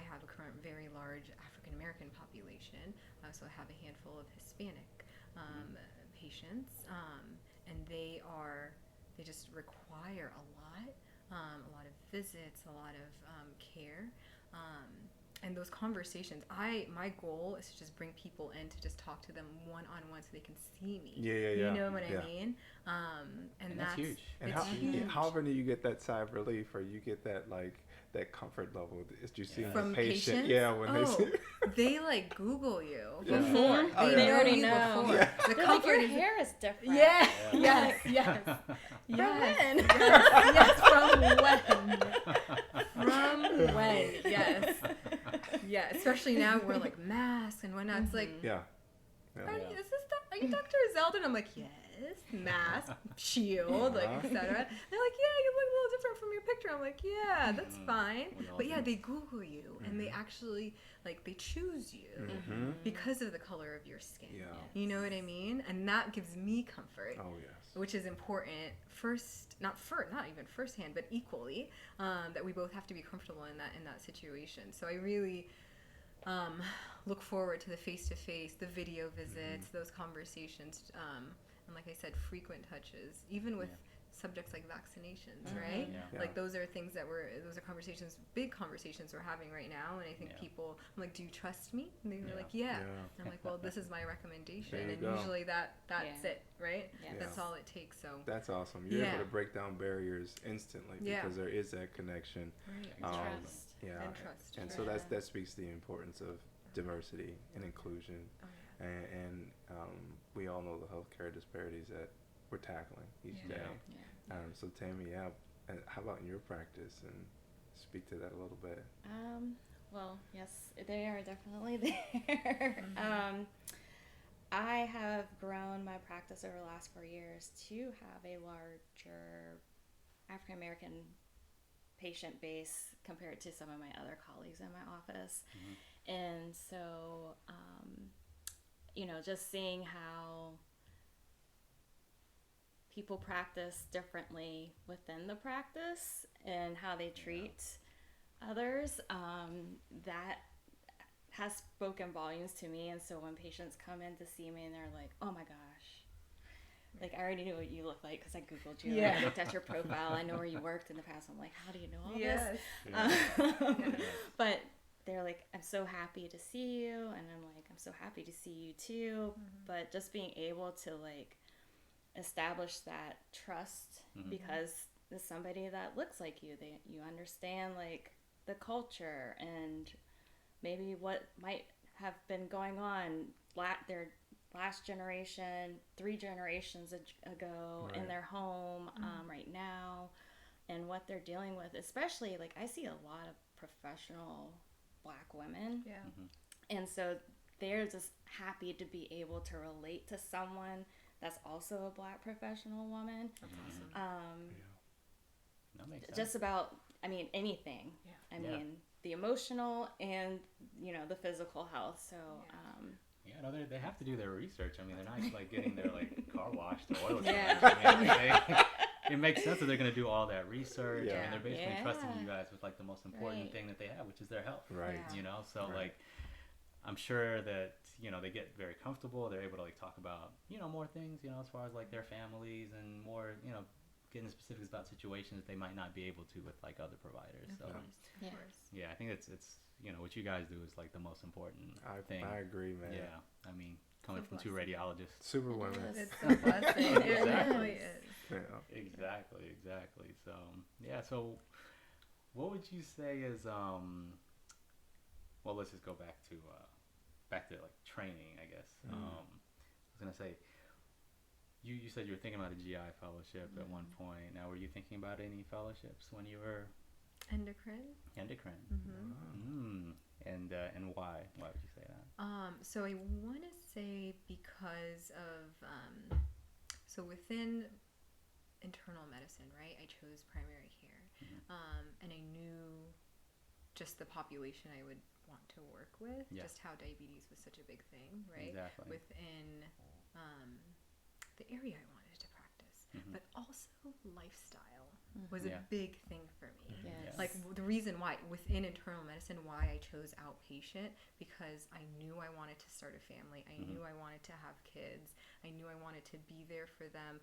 [SPEAKER 6] have a current very large African American population. I also have a handful of Hispanic patients, and they just require a lot of visits, a lot of care. And those conversations, my goal is to just bring people in to just talk to them one-on-one so they can see me. You know what I mean? And that's huge.
[SPEAKER 5] And how often do you get that sigh of relief, or you get that that comfort level? Is you see
[SPEAKER 6] from
[SPEAKER 5] the patient?
[SPEAKER 6] Patients?
[SPEAKER 5] Yeah, when they see.
[SPEAKER 6] They like Google you before.
[SPEAKER 1] They already
[SPEAKER 6] you
[SPEAKER 1] know.
[SPEAKER 6] Before.
[SPEAKER 1] Yeah.
[SPEAKER 6] The
[SPEAKER 1] comfort
[SPEAKER 6] comfort
[SPEAKER 1] your
[SPEAKER 6] is
[SPEAKER 1] hair is different.
[SPEAKER 6] Yes. From when? Yes. Yeah, especially now we're like masks and whatnot. It's like, are you Dr. Izzeldin? I'm like, yes, mask, shield, like, etc. They're like, yeah, you look a little different from your picture. I'm like, yeah, that's fine. But yeah, they Google you and they actually, like, they choose you because of the color of your skin.
[SPEAKER 5] Yeah.
[SPEAKER 6] You know what I mean? And that gives me comfort.
[SPEAKER 5] Oh, yes.
[SPEAKER 6] Which is important not even firsthand, but equally, that we both have to be comfortable in that situation. So I really look forward to the face-to-face, the video visits, those conversations, and like I said, frequent touches, even with subjects like vaccinations, right? Like those are things big conversations we're having right now, and I think people, I'm like, do you trust me? And they were like, yeah. I'm like, well, this is my recommendation, and usually that's it, right? That's all it takes. So
[SPEAKER 5] that's awesome. You're able to break down barriers instantly because there is that connection,
[SPEAKER 1] trust.
[SPEAKER 6] And trust.
[SPEAKER 5] And so that speaks to the importance of diversity and inclusion. and we all know the healthcare disparities that we're tackling each day. So Tammi, how about in your practice, and speak to that a little bit?
[SPEAKER 1] Well, yes, they are definitely there. I have grown my practice over the last 4 years to have a larger African American patient base compared to some of my other colleagues in my office. And so, just seeing how people practice differently within the practice and how they treat others, that has spoken volumes to me. And so when patients come in to see me and they're like, oh my gosh, like I already knew what you look like because I Googled you. I looked at your profile. I know where you worked in the past. I'm like, how do you know all this? But they're like, I'm so happy to see you. And I'm like, I'm so happy to see you too. But just being able to like establish that trust because there's somebody that looks like you. You understand like the culture and maybe what might have been going on their last generation, 3 generations ago in their home right now, and what they're dealing with. Especially like I see a lot of professional Black women, and so they're just happy to be able to relate to someone that's also a Black professional woman.
[SPEAKER 6] That's awesome.
[SPEAKER 4] That makes sense.
[SPEAKER 1] Just about, I mean, anything. I mean, the emotional and, the physical health. So,
[SPEAKER 4] they have to do their research. I mean, they're not like getting their like car washed or oil changed. I mean, it makes sense that they're going to do all that research. I mean, they're basically trusting you guys with like the most important thing that they have, which is their health.
[SPEAKER 5] Right.
[SPEAKER 4] So like, I'm sure that, they get very comfortable. They're able to like talk about, more things, as far as like their families and more, getting specifics about situations that they might not be able to with like other providers. So, I think it's what you guys do is like the most important thing.
[SPEAKER 5] I agree, man.
[SPEAKER 4] Yeah. I mean, coming from 2 radiologists.
[SPEAKER 5] Super women.
[SPEAKER 6] It's a blessing. It really is.
[SPEAKER 5] Yeah.
[SPEAKER 4] Exactly. So, so what would you say is, well, let's just go back to like training, I guess. I was going to say, you said you were thinking about a GI fellowship at one point. Now, were you thinking about any fellowships when you were?
[SPEAKER 6] Endocrine.
[SPEAKER 4] And why? Why would you say that?
[SPEAKER 6] So I want to say because of, so within internal medicine, right, I chose primary care. And I knew just the population I would want to work with, just how diabetes was such a big thing, right?
[SPEAKER 4] Exactly.
[SPEAKER 6] Within the area I wanted to practice, but also lifestyle was a big thing for me. Like the reason why within internal medicine, why I chose outpatient, because I knew I wanted to start a family. I knew I wanted to have kids. I knew I wanted to be there for them.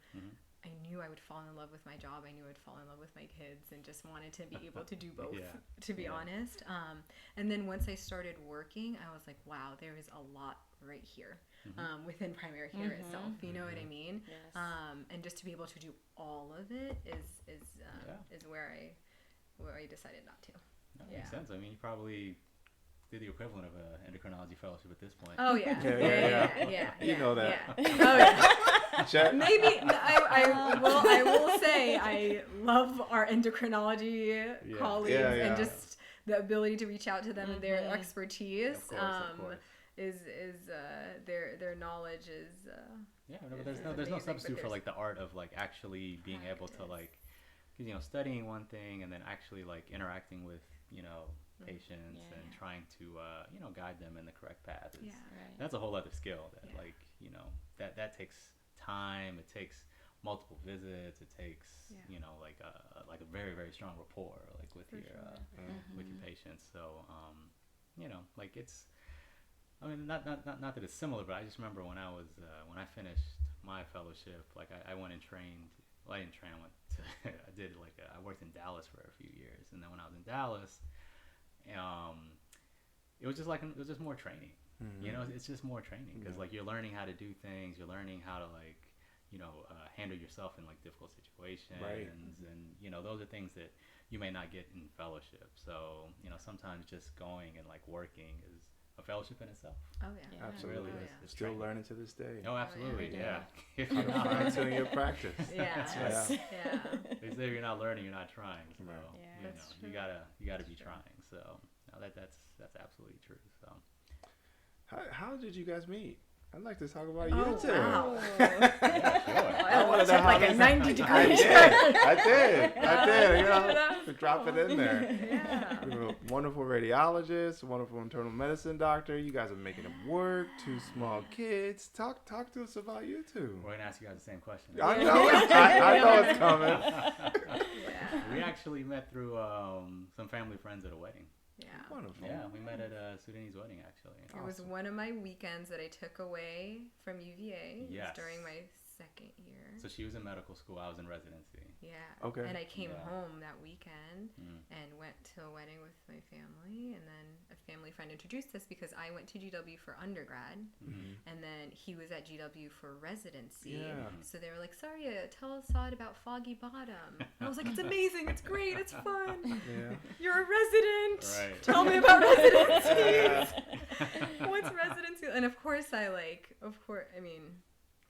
[SPEAKER 6] I knew I would fall in love with my job. I knew I'd fall in love with my kids, and just wanted to be able to do both, to be honest. And then once I started working, I was like, wow, there is a lot right here within primary care itself. You know what I mean?
[SPEAKER 1] Yes.
[SPEAKER 6] And just to be able to do all of it is where I decided not to.
[SPEAKER 4] That makes sense. I mean, you probably did the equivalent of an endocrinology fellowship at this point.
[SPEAKER 6] Oh yeah.
[SPEAKER 5] You know that.
[SPEAKER 6] Oh yeah. Maybe I will say I love our endocrinology colleagues and just the ability to reach out to them and their expertise.
[SPEAKER 4] Of course.
[SPEAKER 6] Is their knowledge is
[SPEAKER 4] but there's no substitute for like the art of like actually being able to like, because studying one thing and then actually like interacting with patients and trying to guide them in the correct path. That's a whole other skill that like that takes time. It takes multiple visits. It takes like a very, very strong rapport like with with your patients. So like it's, I mean, not that it's similar, but I just remember when I was when I finished my fellowship, like I went and trained. Well, I didn't train. I worked in Dallas for a few years, and then when I was in Dallas, it was just more training. It's just more training because like you're learning how to do things. You're learning how to like handle yourself in like difficult situations, and those are things that you may not get in fellowship. So sometimes just going and like working is a fellowship in itself.
[SPEAKER 6] Oh yeah.
[SPEAKER 1] Yeah.
[SPEAKER 5] Absolutely.
[SPEAKER 4] Really,
[SPEAKER 6] Oh, yeah.
[SPEAKER 4] it's
[SPEAKER 5] Still
[SPEAKER 4] training.
[SPEAKER 5] learning to this day.
[SPEAKER 4] Oh, absolutely,
[SPEAKER 1] every
[SPEAKER 4] yeah.
[SPEAKER 1] day.
[SPEAKER 4] If you're not,
[SPEAKER 5] Until your practice.
[SPEAKER 6] Yeah.
[SPEAKER 5] Yeah.
[SPEAKER 6] Yeah.
[SPEAKER 4] they say if you're not learning, you're not trying. So
[SPEAKER 5] Right.
[SPEAKER 1] Yeah.
[SPEAKER 4] you
[SPEAKER 6] That's
[SPEAKER 4] know,
[SPEAKER 6] true.
[SPEAKER 4] you gotta be trying. So no, that's absolutely true. So
[SPEAKER 5] How did you guys meet? I'd like to talk about
[SPEAKER 6] Oh,
[SPEAKER 5] you two.
[SPEAKER 6] wow.
[SPEAKER 5] I wanna know
[SPEAKER 6] took
[SPEAKER 5] how
[SPEAKER 6] like a
[SPEAKER 5] this-
[SPEAKER 6] 90-degree
[SPEAKER 5] I did. You know, drop it in there.
[SPEAKER 6] Yeah.
[SPEAKER 5] You're a wonderful radiologist, wonderful internal medicine doctor. You guys are making it work. 2 small kids. Talk to us about you two.
[SPEAKER 4] we're gonna ask you guys the same question.
[SPEAKER 5] I know. I know it's coming.
[SPEAKER 6] Yeah.
[SPEAKER 4] We actually met through some family friends at a wedding.
[SPEAKER 6] Yeah.
[SPEAKER 5] Wonderful.
[SPEAKER 4] Yeah, we met at a Sudanese wedding actually.
[SPEAKER 6] It was one of my weekends that I took away from UVA. It was
[SPEAKER 4] Yes.
[SPEAKER 6] during my second year.
[SPEAKER 4] So she was in medical school. I was in residency.
[SPEAKER 6] Yeah.
[SPEAKER 5] Okay.
[SPEAKER 6] And I came
[SPEAKER 4] Yeah.
[SPEAKER 6] home that weekend
[SPEAKER 4] Mm.
[SPEAKER 6] and went to a wedding with my family. And then a family friend introduced us because I went to GW for undergrad.
[SPEAKER 5] Mhm.
[SPEAKER 6] And then he was at GW for residency.
[SPEAKER 5] Yeah.
[SPEAKER 6] So they were like, Saria, tell us all about Foggy Bottom. And I was like, it's amazing. It's great. It's fun.
[SPEAKER 5] Yeah.
[SPEAKER 6] You're a resident.
[SPEAKER 4] Right.
[SPEAKER 6] Tell me about residencies. What's residency? And of course, I mean,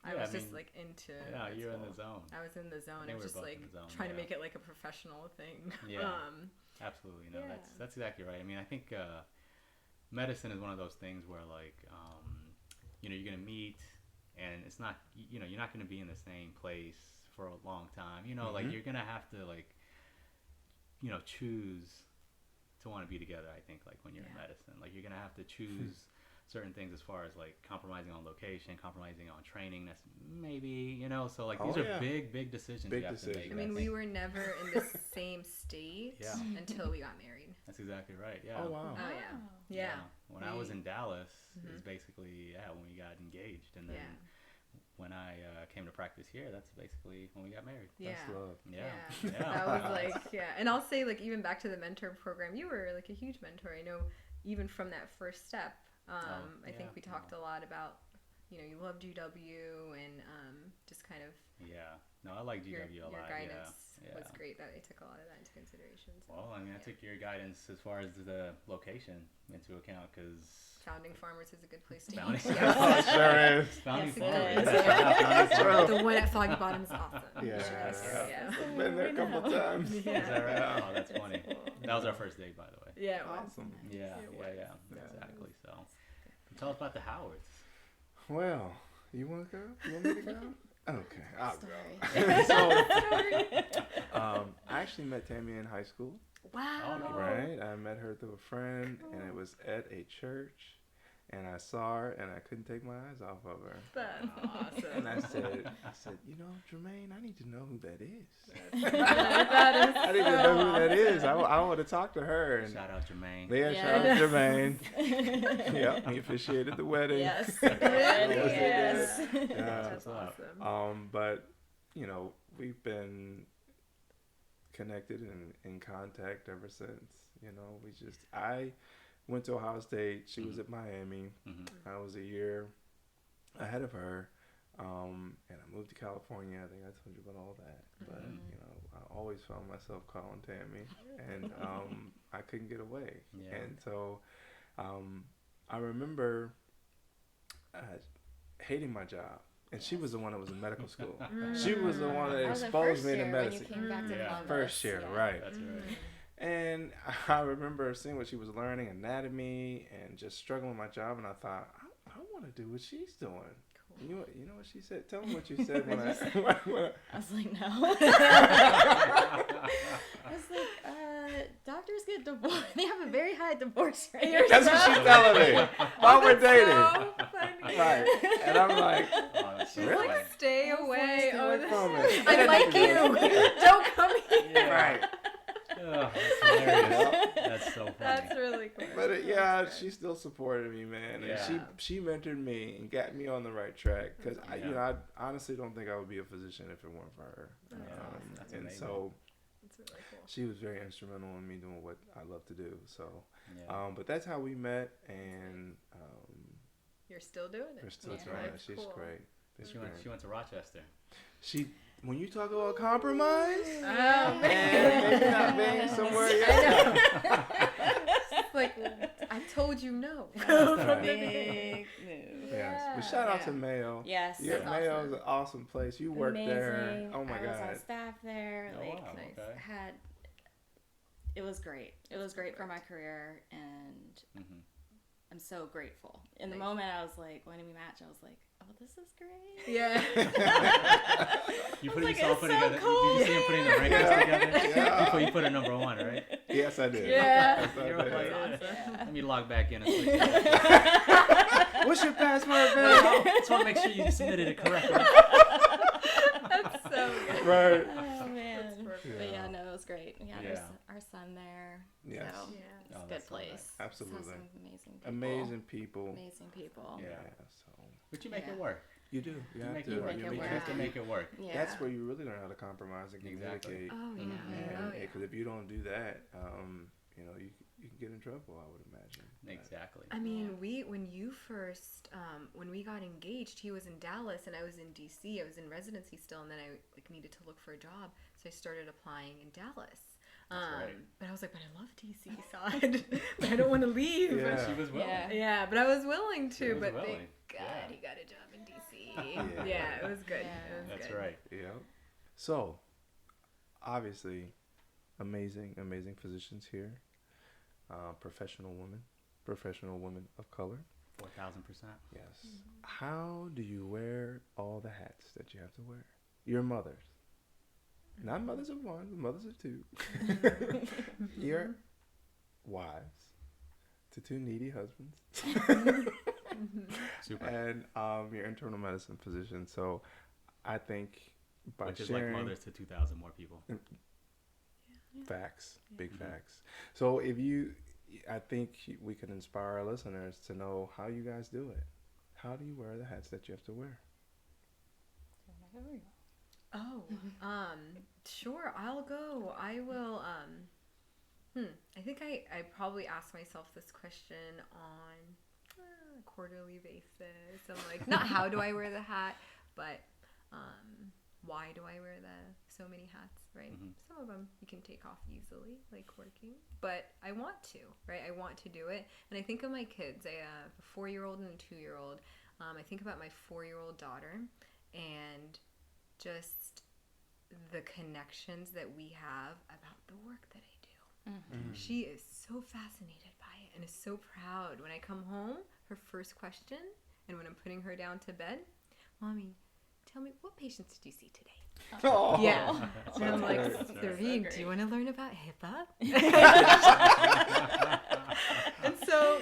[SPEAKER 6] I
[SPEAKER 4] Yeah,
[SPEAKER 6] was
[SPEAKER 4] I
[SPEAKER 6] just
[SPEAKER 4] mean,
[SPEAKER 6] like into
[SPEAKER 4] Yeah,
[SPEAKER 6] med
[SPEAKER 4] you're in
[SPEAKER 6] school.
[SPEAKER 4] the zone.
[SPEAKER 6] I was in the zone.
[SPEAKER 4] I
[SPEAKER 6] I
[SPEAKER 4] think
[SPEAKER 6] was
[SPEAKER 4] we're
[SPEAKER 6] just
[SPEAKER 4] both
[SPEAKER 6] like
[SPEAKER 4] in the zone,
[SPEAKER 6] trying to
[SPEAKER 4] yeah.
[SPEAKER 6] make it like a professional thing.
[SPEAKER 4] Yeah. Absolutely. No,
[SPEAKER 6] Yeah.
[SPEAKER 4] that's exactly right. I mean, I think medicine is one of those things where like you know, you're gonna meet, and it's not, you know, you're not gonna be in the same place for a long time. You know, like
[SPEAKER 5] Mhm.
[SPEAKER 4] you're gonna have to like, you know, choose to want to be together. I think like when you're in
[SPEAKER 6] Yeah.
[SPEAKER 4] medicine, like you're gonna have to choose certain things as far as like compromising on location, compromising on training. That's maybe, you know, so like these
[SPEAKER 5] Oh,
[SPEAKER 4] are
[SPEAKER 5] yeah.
[SPEAKER 4] big decisions
[SPEAKER 5] Big
[SPEAKER 4] you have
[SPEAKER 5] decisions.
[SPEAKER 4] to make.
[SPEAKER 6] I mean, we
[SPEAKER 4] think.
[SPEAKER 6] were never in the same state
[SPEAKER 4] Yeah.
[SPEAKER 6] until we got married.
[SPEAKER 4] That's exactly right. Yeah.
[SPEAKER 5] Oh wow.
[SPEAKER 6] Oh, yeah. Yeah.
[SPEAKER 4] When I was in Dallas,
[SPEAKER 6] Mhm.
[SPEAKER 4] is basically when we got engaged, and then
[SPEAKER 6] Yeah.
[SPEAKER 4] when I came to practice here, that's basically when we got married.
[SPEAKER 6] Yeah.
[SPEAKER 5] That's love.
[SPEAKER 4] Yeah.
[SPEAKER 6] That was like, yeah. And I'll say, like, even back to the mentor program, you were like a huge mentor. I know even from that first step, I think we talked a lot about, you know, you loved UW and just kind of
[SPEAKER 4] Yeah. No, I like
[SPEAKER 6] your
[SPEAKER 4] GW a lot.
[SPEAKER 6] guidance
[SPEAKER 4] Yeah.
[SPEAKER 6] was great that I took a lot of that into consideration. So,
[SPEAKER 4] Well, I mean, I took your guidance as far as the location into account, because
[SPEAKER 6] Founding Farmers is a good place to
[SPEAKER 4] Founding-
[SPEAKER 6] eat.
[SPEAKER 5] Oh, it sure is.
[SPEAKER 4] Founding
[SPEAKER 1] Yes, it
[SPEAKER 4] Farmers.
[SPEAKER 1] is.
[SPEAKER 4] Yeah, Founding Farmers.
[SPEAKER 6] The one at Foggy Bottom is awesome. You
[SPEAKER 5] Yeah.
[SPEAKER 6] should go. Yeah.
[SPEAKER 5] I've been there a couple times.
[SPEAKER 4] Is that right? Oh, that's funny. That was our first date, by the way.
[SPEAKER 6] Yeah, it was.
[SPEAKER 5] Awesome.
[SPEAKER 4] Yeah,
[SPEAKER 6] It
[SPEAKER 4] yeah,
[SPEAKER 6] was.
[SPEAKER 4] yeah. Exactly. So, tell us about the Howards.
[SPEAKER 5] Well, you want to go? You want me to go? Okay, I'll
[SPEAKER 1] Story.
[SPEAKER 5] so, I actually met Tammi in high school.
[SPEAKER 6] Wow.
[SPEAKER 4] Oh,
[SPEAKER 5] Right, I met her through a friend, and it was at a church, and I saw her, and I couldn't take my eyes off of her.
[SPEAKER 6] That's awesome.
[SPEAKER 5] And I said, you know, Jermaine, I need to know who that is.
[SPEAKER 6] That is
[SPEAKER 5] I need to know who that is. I want to talk to her. And
[SPEAKER 4] Shout out Jermaine.
[SPEAKER 5] yeah,
[SPEAKER 1] Yeah.
[SPEAKER 5] shout out to Jermaine. Yep, he officiated the wedding.
[SPEAKER 1] Yes.
[SPEAKER 6] Yes.
[SPEAKER 5] Yeah.
[SPEAKER 6] That's awesome.
[SPEAKER 5] But you know, we've been connected and in contact ever since. You know, I went to Ohio State. She was at Miami.
[SPEAKER 4] Mhm.
[SPEAKER 5] I was a year ahead of her. And I moved to California. I think I told you about all that. But, you know, I always found myself calling Tammi, and I couldn't get away.
[SPEAKER 4] Yeah.
[SPEAKER 5] And so I remember hating my job. And she was the one that was in medical school. She was the one that
[SPEAKER 1] I was in
[SPEAKER 5] exposed
[SPEAKER 1] first
[SPEAKER 5] me to
[SPEAKER 1] year when you
[SPEAKER 5] medicine.
[SPEAKER 1] came back to
[SPEAKER 4] Yeah.
[SPEAKER 1] Columbus.
[SPEAKER 5] First year,
[SPEAKER 1] Yeah.
[SPEAKER 5] right.
[SPEAKER 4] That's right.
[SPEAKER 5] And I remember seeing what she was learning, anatomy, and just struggling with my job. And I thought, I want to do what she's doing. You know what she said? Tell me what you said when I
[SPEAKER 1] I was like, no. I was like, doctors get divorced. They have a very high divorce rate.
[SPEAKER 5] That's what she's telling me while we're dating.
[SPEAKER 6] So funny.
[SPEAKER 5] Right. And I'm like,
[SPEAKER 4] Oh, that's so
[SPEAKER 5] Really?
[SPEAKER 4] funny.
[SPEAKER 6] Stay away.
[SPEAKER 5] stay
[SPEAKER 6] Oh,
[SPEAKER 5] away
[SPEAKER 6] this-
[SPEAKER 5] from it.
[SPEAKER 6] I like you. Don't come here.
[SPEAKER 5] right.
[SPEAKER 4] Oh, that's hilarious. That's so funny.
[SPEAKER 6] That's really cool.
[SPEAKER 5] But yeah, she still supported me, man, and
[SPEAKER 4] Yeah.
[SPEAKER 5] she mentored me and got me on the right track. Because
[SPEAKER 4] Yeah.
[SPEAKER 5] I honestly don't think I would be a physician if it weren't for her.
[SPEAKER 6] That's awesome.
[SPEAKER 4] That's
[SPEAKER 5] and
[SPEAKER 4] amazing.
[SPEAKER 5] so
[SPEAKER 6] That's really cool.
[SPEAKER 5] she was very instrumental in me doing what I love to do. So,
[SPEAKER 4] Yeah.
[SPEAKER 5] but that's how we met, and
[SPEAKER 6] You're still doing it.
[SPEAKER 5] we're still
[SPEAKER 1] Yeah.
[SPEAKER 5] trying.
[SPEAKER 6] That's
[SPEAKER 5] She's
[SPEAKER 6] cool.
[SPEAKER 5] great. She's
[SPEAKER 4] She went to Rochester.
[SPEAKER 5] She, when you talk about compromise,
[SPEAKER 6] Oh,
[SPEAKER 5] and
[SPEAKER 6] man.
[SPEAKER 5] maybe not being somewhere
[SPEAKER 6] I
[SPEAKER 5] yet.
[SPEAKER 6] know. It's like, I told you no.
[SPEAKER 1] Big move.
[SPEAKER 5] Yes. But shout out to Mayo.
[SPEAKER 1] Yes.
[SPEAKER 5] Yeah,
[SPEAKER 6] That's
[SPEAKER 5] Mayo
[SPEAKER 6] awesome.
[SPEAKER 5] is an awesome place. You worked there. Oh my
[SPEAKER 1] I was
[SPEAKER 5] God.
[SPEAKER 1] on staff there.
[SPEAKER 4] Oh,
[SPEAKER 1] Like,
[SPEAKER 4] wow. Okay.
[SPEAKER 1] it was great. It was great for my career, and I'm so grateful. In the moment, I was like, when we match, I was like, oh, this is great.
[SPEAKER 6] Yeah.
[SPEAKER 4] You put
[SPEAKER 1] like,
[SPEAKER 4] yourself
[SPEAKER 1] it's
[SPEAKER 4] putting
[SPEAKER 1] so
[SPEAKER 4] together.
[SPEAKER 1] cool.
[SPEAKER 4] Did you see him putting the rankings together
[SPEAKER 5] Yeah.
[SPEAKER 4] before you put a number 1, right?
[SPEAKER 5] Yes, I did.
[SPEAKER 6] Yeah.
[SPEAKER 5] Yes, I
[SPEAKER 4] You're
[SPEAKER 5] did.
[SPEAKER 4] like,
[SPEAKER 1] Yeah.
[SPEAKER 4] let me log back in and switch it.
[SPEAKER 5] What's your password, man?
[SPEAKER 4] I just want to make sure you submitted it correctly.
[SPEAKER 6] That's so good.
[SPEAKER 5] Right.
[SPEAKER 1] Oh, man.
[SPEAKER 6] perfect.
[SPEAKER 1] But yeah, no, it was great. We had
[SPEAKER 4] Yeah.
[SPEAKER 1] our son there.
[SPEAKER 5] Yes.
[SPEAKER 1] So
[SPEAKER 6] Yeah.
[SPEAKER 1] it's
[SPEAKER 4] Oh,
[SPEAKER 1] a good
[SPEAKER 4] that's so
[SPEAKER 1] place.
[SPEAKER 4] nice.
[SPEAKER 5] Absolutely.
[SPEAKER 1] Saw some amazing people.
[SPEAKER 5] Amazing people.
[SPEAKER 1] Amazing people.
[SPEAKER 4] Yeah.
[SPEAKER 5] So
[SPEAKER 4] But you make
[SPEAKER 1] Yeah.
[SPEAKER 4] it work.
[SPEAKER 5] you do. You have
[SPEAKER 4] make
[SPEAKER 5] to.
[SPEAKER 4] it work.
[SPEAKER 1] make
[SPEAKER 5] You
[SPEAKER 1] it
[SPEAKER 4] You
[SPEAKER 1] work.
[SPEAKER 4] have to make it work.
[SPEAKER 1] Yeah.
[SPEAKER 5] That's where you really learn how to compromise and
[SPEAKER 4] Exactly.
[SPEAKER 5] communicate.
[SPEAKER 6] Oh, yeah.
[SPEAKER 1] Mhm.
[SPEAKER 6] Oh, yeah.
[SPEAKER 5] Because if you don't do that, you can get in trouble, I would imagine.
[SPEAKER 4] Exactly.
[SPEAKER 6] I mean, when you first, when we got engaged, he was in Dallas and I was in DC. I was in residency still, and then I needed to look for a job, so I started applying in Dallas.
[SPEAKER 4] right.
[SPEAKER 6] But I was like, but I love DC side, but I don't want to leave.
[SPEAKER 5] Yeah.
[SPEAKER 4] But she was willing.
[SPEAKER 1] Yeah.
[SPEAKER 6] Yeah, but I was willing
[SPEAKER 4] She
[SPEAKER 6] to.
[SPEAKER 4] was
[SPEAKER 6] But
[SPEAKER 4] willing.
[SPEAKER 6] thank God
[SPEAKER 4] Yeah.
[SPEAKER 6] he got a job in DC.
[SPEAKER 5] Yeah.
[SPEAKER 6] Yeah, it was good.
[SPEAKER 1] Yeah.
[SPEAKER 6] It was
[SPEAKER 4] That's
[SPEAKER 6] good.
[SPEAKER 4] right.
[SPEAKER 5] Yeah. So, obviously, amazing physicians here. Professional women of color.
[SPEAKER 4] 4,000%.
[SPEAKER 5] Yes. How do you wear all the hats that you have to wear? Your mothers. Not mothers of one, but mothers of two. Your wives to 2 needy husbands.
[SPEAKER 4] Super.
[SPEAKER 5] And your internal medicine physician. So I think by
[SPEAKER 4] Which is
[SPEAKER 5] sharing
[SPEAKER 4] like mothers to 2,000 more people.
[SPEAKER 5] facts, big facts. So I think we can inspire our listeners to know how you guys do it. How do you wear the hats that you have to wear?
[SPEAKER 6] Oh, sure. I'll go. I will. I think I probably ask myself this question on a quarterly basis. I'm like, not how do I wear the hat, but why do I wear so many hats, right? Some of them you can take off easily, like working, but I want to, right? I want to do it. And I think of my kids. I have a 4-year-old and a 2-year-old. I think about my 4-year-old daughter and just the connections that we have about the work that I do. She is so fascinated by it and is so proud. When I come home, her first question, and when I'm putting her down to bed, Mommy, tell me, what patients did you see today?
[SPEAKER 5] Oh,
[SPEAKER 6] Yeah.
[SPEAKER 5] that's
[SPEAKER 6] And I'm like,
[SPEAKER 5] great.
[SPEAKER 6] Serene,
[SPEAKER 1] So
[SPEAKER 6] do you want to learn about HIPAA?
[SPEAKER 5] Yeah.
[SPEAKER 6] And so,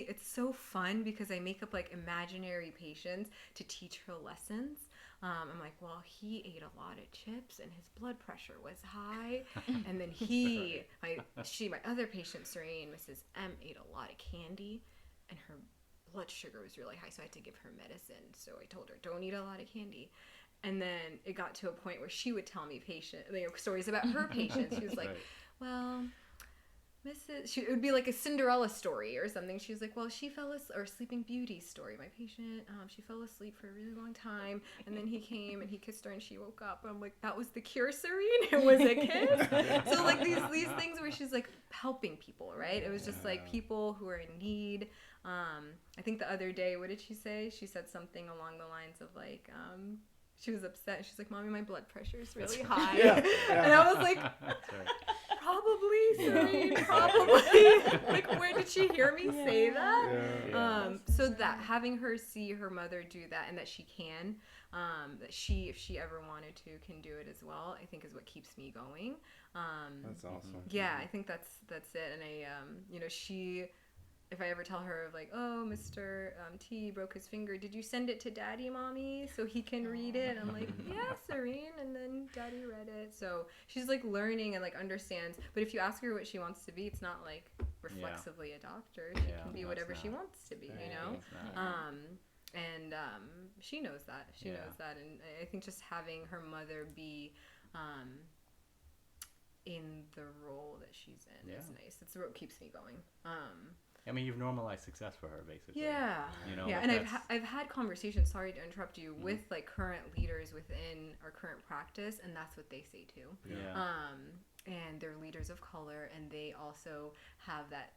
[SPEAKER 6] it's so fun because I make up like imaginary patients to teach her lessons. I'm like, well, he ate a lot of chips and his blood pressure was high. And then my other patient, Serene, Mrs. M, ate a lot of candy and her blood sugar was really high. So I had to give her medicine. So I told her, don't eat a lot of candy. And then it got to a point where she would tell me stories about her patients. She was like,
[SPEAKER 4] Right.
[SPEAKER 6] well, it would be like a Cinderella story or something. She was like, well, she fell asleep, or Sleeping Beauty story. My patient, she fell asleep for a really long time, and then he came and he kissed her and she woke up. I'm like, that was the cure, Serene? It was a kiss? So like these things where she's like helping people, right? It was just like people who are in need. I think the other day, what did she say? She said something along the lines of like, she was upset. She's like, Mommy, my blood pressure is really high.
[SPEAKER 5] Yeah.
[SPEAKER 6] And I was like,
[SPEAKER 4] That's right.
[SPEAKER 6] probably, Serene,
[SPEAKER 4] Yeah.
[SPEAKER 6] probably. Like, where did she hear me say that?
[SPEAKER 5] Yeah.
[SPEAKER 6] So that having her see her mother do that, and that she can, that she, if she ever wanted to, can do it as well, I think is what keeps me going.
[SPEAKER 5] That's awesome.
[SPEAKER 6] Yeah, I think that's it. And if I ever tell her like, oh, Mr. T broke his finger, did you send it to Daddy, Mommy, so he can read it? I'm like, yeah, Serene, and then Daddy read it. So she's like learning and like understands. But if you ask her what she wants to be, it's not like reflexively a doctor. She can be
[SPEAKER 4] no,
[SPEAKER 6] whatever
[SPEAKER 4] it's
[SPEAKER 6] she
[SPEAKER 4] not.
[SPEAKER 6] wants to be,
[SPEAKER 4] Right,
[SPEAKER 6] you know.
[SPEAKER 4] it's not.
[SPEAKER 6] And she knows that. She knows that, and I think just having her mother be in the role that she's in is nice. It's what keeps me going.
[SPEAKER 4] I mean, you've normalized success for her, basically.
[SPEAKER 6] Yeah.
[SPEAKER 4] You know,
[SPEAKER 6] yeah,
[SPEAKER 4] like
[SPEAKER 6] and I've had conversations. Sorry to interrupt you, with like current leaders within our current practice, and that's what they say too.
[SPEAKER 4] Yeah.
[SPEAKER 6] And they're leaders of color, and they also have that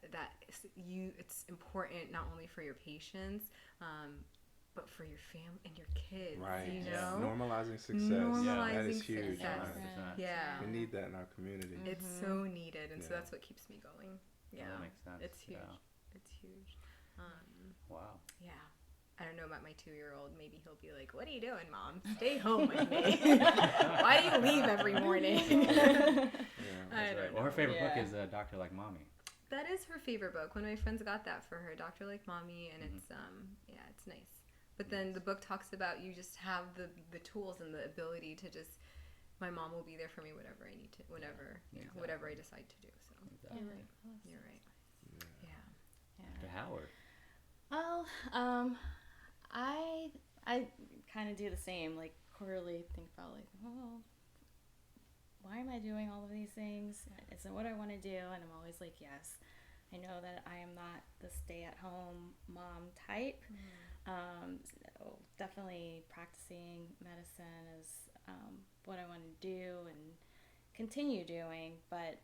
[SPEAKER 6] it's important not only for your patients, but for your family and your kids.
[SPEAKER 5] Right.
[SPEAKER 6] You
[SPEAKER 5] Yeah.
[SPEAKER 6] know,
[SPEAKER 5] Normalizing success. That is huge.
[SPEAKER 6] success.
[SPEAKER 4] 100%.
[SPEAKER 6] Yeah,
[SPEAKER 5] We need that in our community.
[SPEAKER 6] it's so needed, and so
[SPEAKER 5] Yeah.
[SPEAKER 6] that's what keeps me going. Yeah,
[SPEAKER 4] That makes sense.
[SPEAKER 6] it's huge.
[SPEAKER 4] Yeah.
[SPEAKER 6] It's huge.
[SPEAKER 4] Wow.
[SPEAKER 6] Yeah. I don't know about my 2-year-old. Maybe he'll be like, "What are you doing, Mom? Stay home with me. Why do you leave every morning?" I don't know.
[SPEAKER 4] Well, her favorite book is Doctor Like Mommy.
[SPEAKER 6] That is her favorite book. One of my friends got that for her, Doctor Like Mommy, and it's it's nice. But then the book talks about you just have the tools and the ability to just. My mom will be there for me whatever I need to, whatever whatever I decide to do. So
[SPEAKER 4] Exactly.
[SPEAKER 6] you're right. You're right. Yeah.
[SPEAKER 4] Dr. Howard.
[SPEAKER 1] Well, I kind of do the same. Like quarterly, think about like, oh, why am I doing all of these things? Is it what I want to do? And I'm always like, yes. I know that I am not the stay-at-home mom type. So definitely practicing medicine is what I want to do and continue doing. But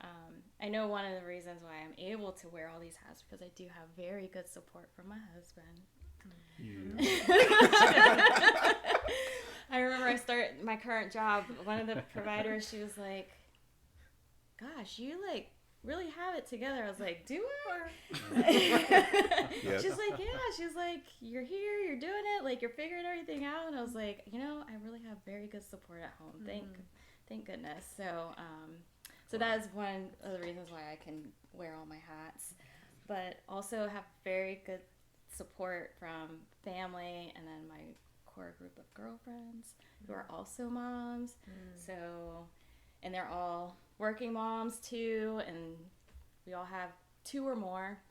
[SPEAKER 1] I know one of the reasons why I'm able to wear all these hats because I do have very good support from my husband. I remember I started my current job. One of the providers, she was like, "Gosh, you like really have it together." I was like, "Do I?" She's like, "Yeah." She's like, "You're here. You're doing it. Like you're figuring everything out." And I was like, I really have very good support at home. Thank goodness. So that is one of the reasons why I can wear all my hats, but also have very good support from family and then my core group of girlfriends who are also moms. So, and they're all working moms too, and we all have 2 or more,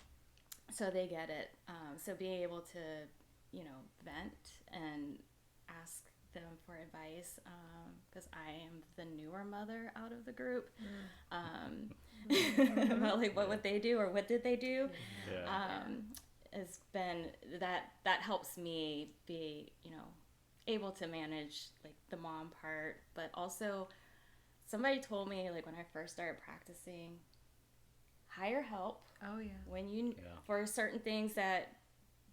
[SPEAKER 1] so they get it. So being able to, vent and ask them for advice, because I am the newer mother out of the group, about like what would they do or what did they do, has been that helps me be able to manage like the mom part, but also somebody told me like when I first started practicing, hire help. When you for certain things that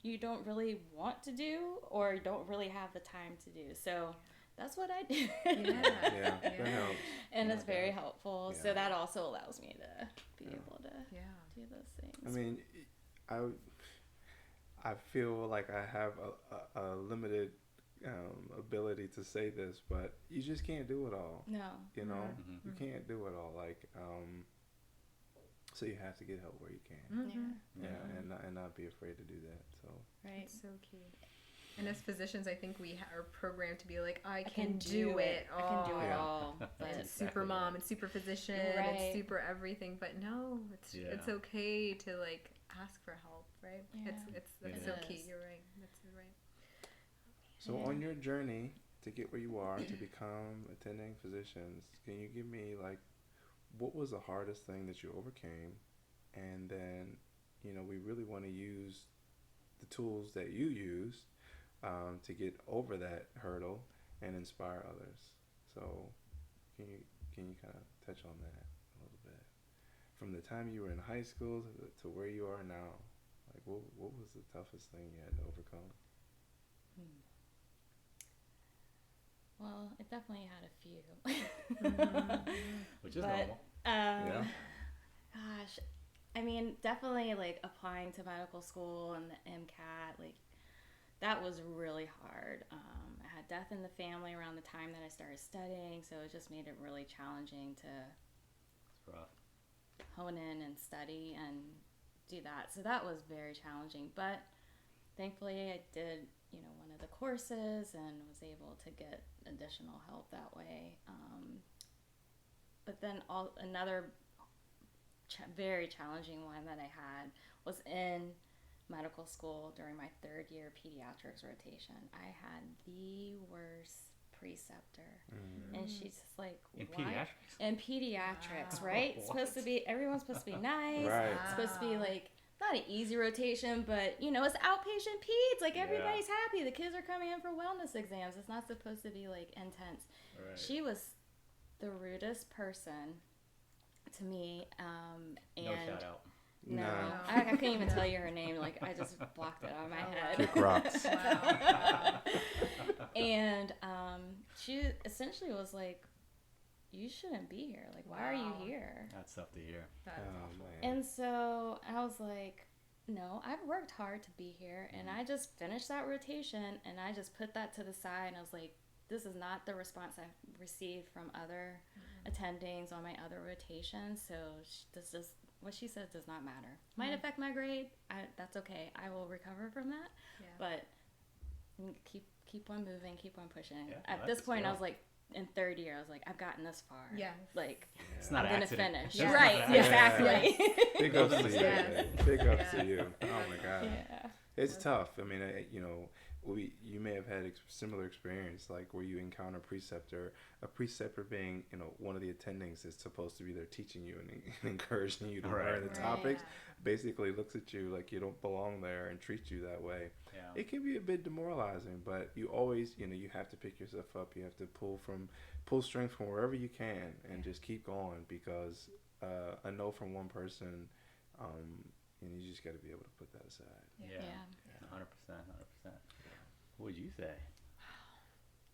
[SPEAKER 1] you don't really want to do or don't really have the time to do. So that's what I do.
[SPEAKER 5] That helps.
[SPEAKER 1] And it's very helpful. So that also allows me to be able to do those things.
[SPEAKER 5] I mean, I feel like I have a limited ability to say this, but you just can't do it all.
[SPEAKER 1] No.
[SPEAKER 5] You can't do it all. Like, so you have to get help where you can. And not be afraid to do that. So.
[SPEAKER 1] Right.
[SPEAKER 6] It's so key. And as physicians, I think we are programmed to be like, I can do it all.
[SPEAKER 1] I can do it all.
[SPEAKER 6] But it's super mom and super physician and super everything. But no, it's okay to like ask for help, right? That's so key. You're right. That's right.
[SPEAKER 5] So on your journey to get where you are to become attending physicians, can you give me like, what was the hardest thing that you overcame? And then, we really want to use the tools that you used to get over that hurdle and inspire others. So can you kind of touch on that a little bit? From the time you were in high school to where you are now, like what was the toughest thing you had to overcome?
[SPEAKER 1] Well, it definitely had a few.
[SPEAKER 4] Which is normal.
[SPEAKER 1] Gosh, I mean, definitely like applying to medical school and the MCAT, like that was really hard. I had death in the family around the time that I started studying, so it just made it really challenging to hone in and study and do that. So that was very challenging, but thankfully I did, one of the courses and was able to get additional help that way. But then another very challenging one that I had was in medical school during my 3rd year pediatrics rotation. I had the worst preceptor, and she's just like,
[SPEAKER 4] in pediatrics.
[SPEAKER 1] In pediatrics, right? It's supposed to be everyone's supposed to be nice.
[SPEAKER 5] Right.
[SPEAKER 1] It's supposed to be like not an easy rotation, but you know, it's outpatient peds. Like everybody's happy. The kids are coming in for wellness exams. It's not supposed to be like intense.
[SPEAKER 4] Right.
[SPEAKER 1] She was the rudest person to me. And
[SPEAKER 4] no shout out.
[SPEAKER 1] No,
[SPEAKER 5] No.
[SPEAKER 1] I couldn't even tell you her name. Like I just blocked it out of my head.
[SPEAKER 5] Kick rocks.
[SPEAKER 6] Wow.
[SPEAKER 1] And she essentially was like, "You shouldn't be here. Like, why are you here?"
[SPEAKER 4] That's tough to hear.
[SPEAKER 6] That's awful.
[SPEAKER 5] Man.
[SPEAKER 1] And so I was like, "No, I've worked hard to be here, and I just finished that rotation, and I just put that to the side, and I was like, this is not the response I've received from other attendings on my other rotations. So this is what she says does not matter. Might affect my grade. That's okay. I will recover from that.
[SPEAKER 6] Yeah.
[SPEAKER 1] But keep on moving, keep on pushing.
[SPEAKER 4] Yeah,
[SPEAKER 1] At this point, I was like, in third year, I was like, I've gotten this far.
[SPEAKER 6] Yeah.
[SPEAKER 1] Like,
[SPEAKER 4] It's not
[SPEAKER 1] I'm
[SPEAKER 4] an
[SPEAKER 1] gonna
[SPEAKER 4] accident.
[SPEAKER 1] finish.
[SPEAKER 6] Yeah.
[SPEAKER 1] Right.
[SPEAKER 6] Yeah.
[SPEAKER 1] Exactly.
[SPEAKER 5] Big ups to you.
[SPEAKER 6] Yeah.
[SPEAKER 5] Big ups to you. Oh my God.
[SPEAKER 1] Yeah.
[SPEAKER 5] It's tough. I mean, you know, you may have had similar experience, like where you encounter a preceptor being, you know, one of the attendings is supposed to be there teaching you and encouraging you to learn the topics. Basically looks at you like you don't belong there and treats you that way.
[SPEAKER 4] Yeah.
[SPEAKER 5] It can be a bit demoralizing, but you always, you know, you have to pick yourself up. You have to pull strength from wherever you can and just keep going, because a no from one person, and you just got to be able to put that aside.
[SPEAKER 4] Yeah. 100%. What would you say?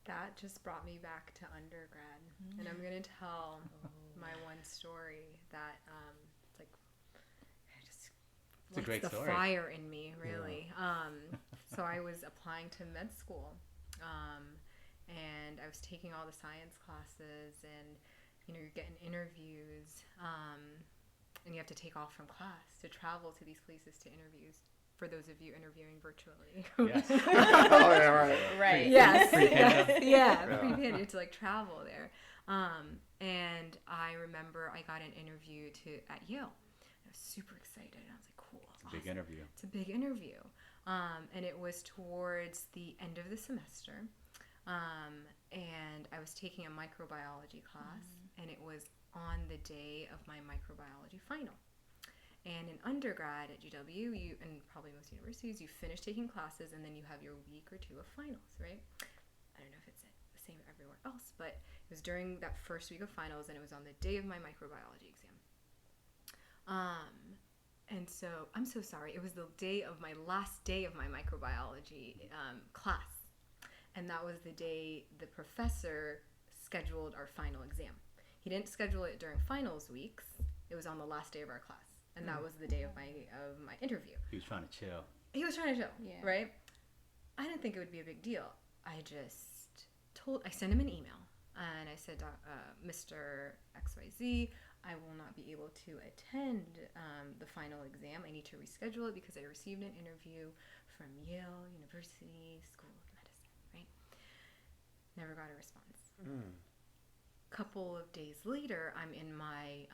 [SPEAKER 6] That just brought me back to undergrad, and I'm gonna tell my one story that it's like
[SPEAKER 4] It's a great
[SPEAKER 6] the
[SPEAKER 4] story.
[SPEAKER 6] fire in me, really. So I was applying to med school, and I was taking all the science classes, and you know, you're getting interviews, and you have to take off from class to travel to these places to interviews. For those of you interviewing virtually.
[SPEAKER 4] Yes.
[SPEAKER 5] Oh yeah, right.
[SPEAKER 1] Right.
[SPEAKER 6] Yes.
[SPEAKER 4] Pre-pandemic.
[SPEAKER 6] Yeah, pre-pandemic to like travel there. And I remember I got an interview at Yale. I was super excited. I was like, cool.
[SPEAKER 4] It's a big interview.
[SPEAKER 6] It's a big interview. And it was towards the end of the semester. And I was taking a microbiology class, and it was on the day of my microbiology final. And in undergrad at GW, and probably most universities, you finish taking classes and then you have your week or two of finals, right? I don't know if it's the same everywhere else, but it was during that first week of finals, and it was on the day of my microbiology exam. And so, I'm so sorry, it was the last day of my microbiology class. And that was the day the professor scheduled our final exam. He didn't schedule it during finals weeks. It was on the last day of our class. And that was the day of my interview.
[SPEAKER 4] He was trying to chill.
[SPEAKER 6] He was trying to chill,
[SPEAKER 1] Yeah.
[SPEAKER 6] right? I didn't think it would be a big deal. I sent him an email, and I said, Mr. XYZ, I will not be able to attend the final exam. I need to reschedule it because I received an interview from Yale University School of Medicine, right? Never got a response. Couple of days later, I'm in my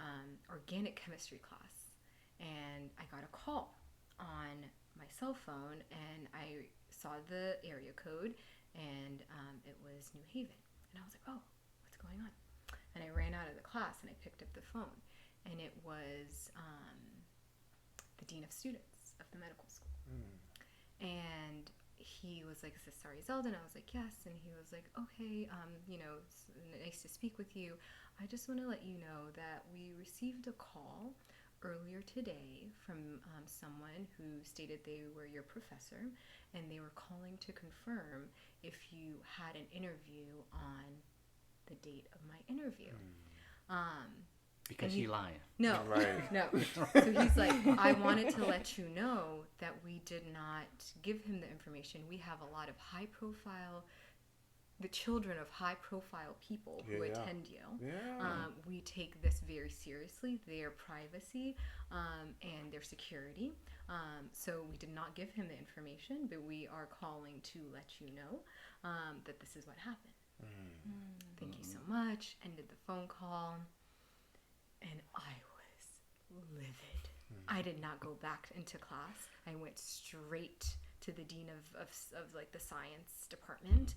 [SPEAKER 6] organic chemistry class, and I got a call on my cell phone, and I saw the area code, and it was New Haven. And I was like, oh, what's going on? And I ran out of the class, and I picked up the phone, and it was the dean of students of the medical school. And he was like, is this Saria Izzeldin? I was like, yes. And he was like, okay, you know, it's nice to speak with you. I just want to let you know that we received a call earlier today from someone who stated they were your professor, and they were calling to confirm if you had an interview on the date of my interview.
[SPEAKER 4] Because she lying.
[SPEAKER 6] No,
[SPEAKER 5] Right.
[SPEAKER 6] no. So he's like, I wanted to let you know that we did not give him the information. We have a lot of the children of high-profile people who attend Yale.
[SPEAKER 5] Yeah.
[SPEAKER 6] We take this very seriously, their privacy and their security. So we did not give him the information, but we are calling to let you know that this is what happened. Thank you so much. Ended the phone call. And I was livid. I did not go back into class. I went straight to the dean of like the science department,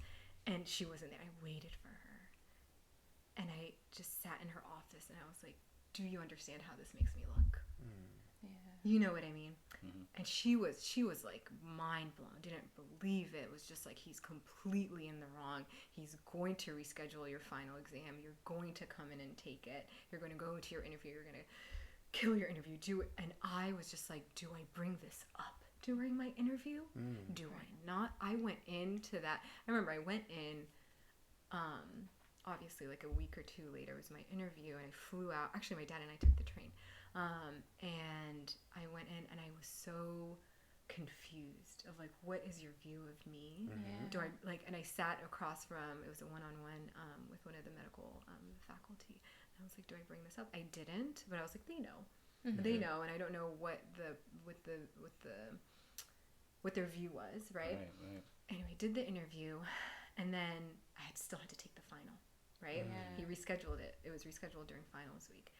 [SPEAKER 6] and she wasn't there. I waited for her, and I just sat in her office, and I was like, "Do you understand how this makes me look?" You know what I mean?
[SPEAKER 4] Mhm.
[SPEAKER 6] And she was like mind blown, didn't believe it. It was just like, he's completely in the wrong. He's going to reschedule your final exam. You're going to come in and take it. You're going to go into your interview. You're going to kill your interview. Do it. And I was just like, do I bring this up during my interview? Do I not? I went into that. I remember I went in, obviously like a week or two later was my interview, and I flew out. Actually, my dad and I took the train. And I went in and I was so confused of like, what is your view of me? Do I like, and I sat across from, it was a one-on-one, with one of the medical, faculty. And I was like, do I bring this up? I didn't, but I was like, they know, they know. And I don't know what their view was. Right. Anyway, did the interview, and then I still had to take the final, right? He rescheduled it. It was rescheduled during finals week.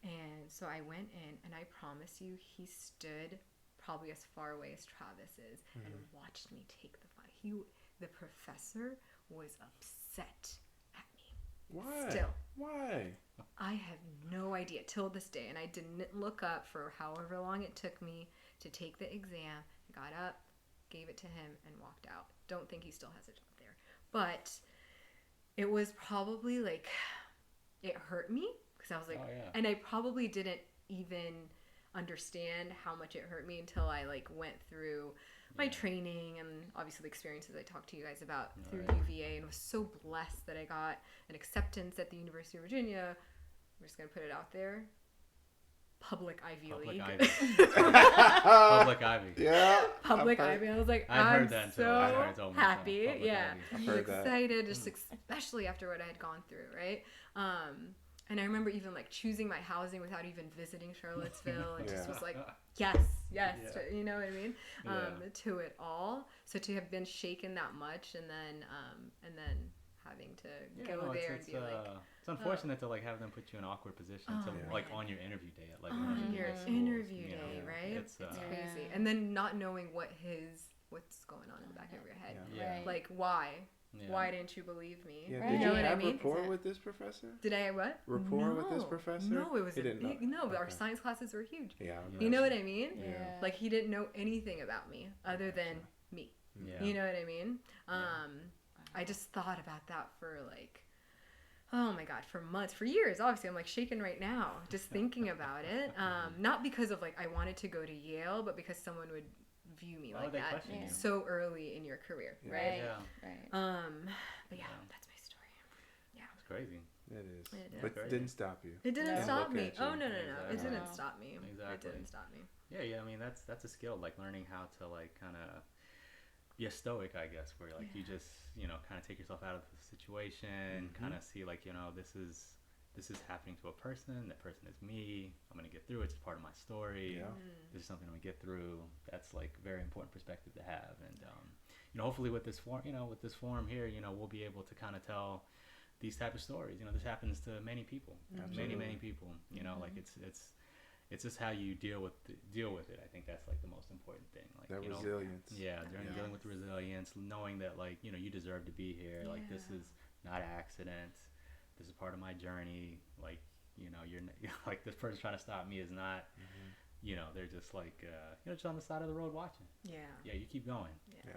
[SPEAKER 6] And so I went in, and I promise you, he stood probably as far away as Travis is and watched me take the final. The professor was upset at me.
[SPEAKER 5] Why?
[SPEAKER 6] Still.
[SPEAKER 5] Why?
[SPEAKER 6] I have no idea till this day, and I didn't look up for however long it took me to take the exam. I got up, gave it to him, and walked out. Don't think he still has a job there. But it was probably like, it hurt me. I was like, and I probably didn't even understand how much it hurt me until I like went through my training and obviously the experiences I talked to you guys about through UVA, and was so blessed that I got an acceptance at the University of Virginia. I'm just gonna put it out there. Public Ivy League.
[SPEAKER 4] Public Ivy.
[SPEAKER 5] Yeah.
[SPEAKER 6] Public Ivy. I was like, I'm so happy. Yeah. I was excited, just especially after what I had gone through, right? And I remember even like choosing my housing without even visiting Charlottesville. It just was like, yes, you know what I mean? To it all. So to have been shaken that much, and then having to go there and be like,
[SPEAKER 4] it's unfortunate to like have them put you in an awkward position like on your interview day at like
[SPEAKER 6] on your interview day, right? It's crazy. And then not knowing what's going on in the back of your head. Like, why? Why didn't you believe me?
[SPEAKER 5] Yeah. Did you have rapport with this professor?
[SPEAKER 6] Did I what?
[SPEAKER 5] Rapport with this professor?
[SPEAKER 6] No, it was but our science classes were huge.
[SPEAKER 5] Yeah.
[SPEAKER 6] You know what I mean? Yeah. Like, he didn't know anything about me other than me. Yeah. You know what I mean? I just thought about that for like, oh my God, for months, for years. Obviously, I'm like shaking right now just thinking about it. Not because of like I wanted to go to Yale, but because someone would view me like that so early in your career, right? But that's my story. Yeah,
[SPEAKER 4] it's crazy.
[SPEAKER 5] It is. But it didn't stop you.
[SPEAKER 6] It didn't stop me. Oh no,
[SPEAKER 4] Exactly.
[SPEAKER 6] it didn't stop me.
[SPEAKER 4] Exactly.
[SPEAKER 6] It didn't stop me.
[SPEAKER 4] Yeah. I mean, that's a skill, like learning how to like kind of be a stoic, I guess, where like you just kind of take yourself out of the situation, kind of see like this is happening to a person. That person is me. I'm gonna get through it. It's part of my story. This is something I'm gonna get through. That's like very important perspective to have. And hopefully with this form, here, we'll be able to kind of tell these type of stories. This happens to many people. Many people. Like it's just how you deal with it. I think that's like the most important thing. Like
[SPEAKER 5] that resilience.
[SPEAKER 4] Dealing with resilience, knowing that like you deserve to be here. Like this is not an accident. This is part of my journey. Like you're like this person trying to stop me is not. They're just like just on the side of the road watching. You keep going.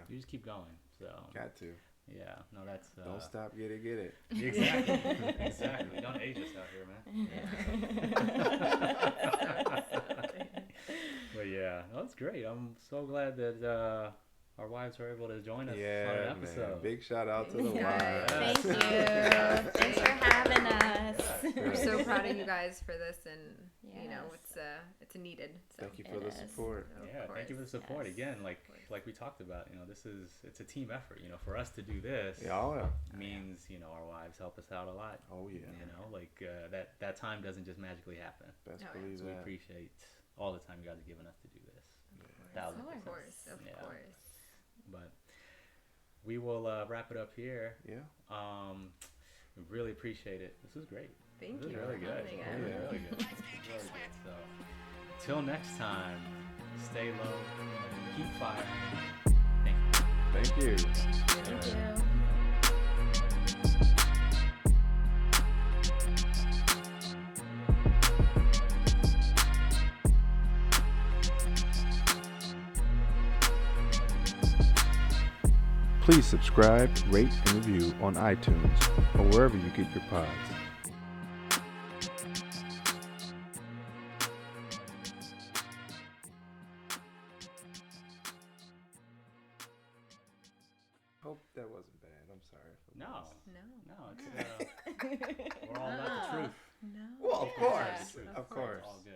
[SPEAKER 4] You just keep going. So
[SPEAKER 5] got to.
[SPEAKER 4] Yeah, no, that's
[SPEAKER 5] don't stop, get it.
[SPEAKER 4] Exactly. Don't age us out here, man. But no, that's great. I'm so glad that our wives were able to join us on an episode.
[SPEAKER 5] Man. Big shout out to the wives.
[SPEAKER 1] Thank you. Thanks for having us.
[SPEAKER 6] We're so proud of you guys for this, and it's needed. So.
[SPEAKER 5] Thank you for the support.
[SPEAKER 4] Thank you for the support again. Like we talked about, it's a team effort. For us to do this means our wives help us out a lot.
[SPEAKER 5] Oh yeah.
[SPEAKER 4] That time doesn't just magically happen.
[SPEAKER 5] Best believe
[SPEAKER 4] so
[SPEAKER 5] that.
[SPEAKER 4] We appreciate all the time you guys have given us to do this.
[SPEAKER 6] Of course.
[SPEAKER 4] But we will wrap it up here.
[SPEAKER 5] Yeah.
[SPEAKER 4] We really appreciate it. This was great.
[SPEAKER 6] Thank
[SPEAKER 4] you.
[SPEAKER 6] Really
[SPEAKER 4] good. Really good. So, till next time, stay low, keep fire.
[SPEAKER 5] Thank you.
[SPEAKER 1] Thank you.
[SPEAKER 5] Please subscribe, rate, and review on iTunes or wherever you get your pods. Hope that wasn't bad. I'm sorry.
[SPEAKER 4] No.
[SPEAKER 6] No.
[SPEAKER 4] It's, we're all about the truth.
[SPEAKER 6] No.
[SPEAKER 5] Well, of
[SPEAKER 1] Yeah.
[SPEAKER 5] course.
[SPEAKER 6] Of
[SPEAKER 5] Of
[SPEAKER 6] course.
[SPEAKER 5] course.
[SPEAKER 4] It's all good.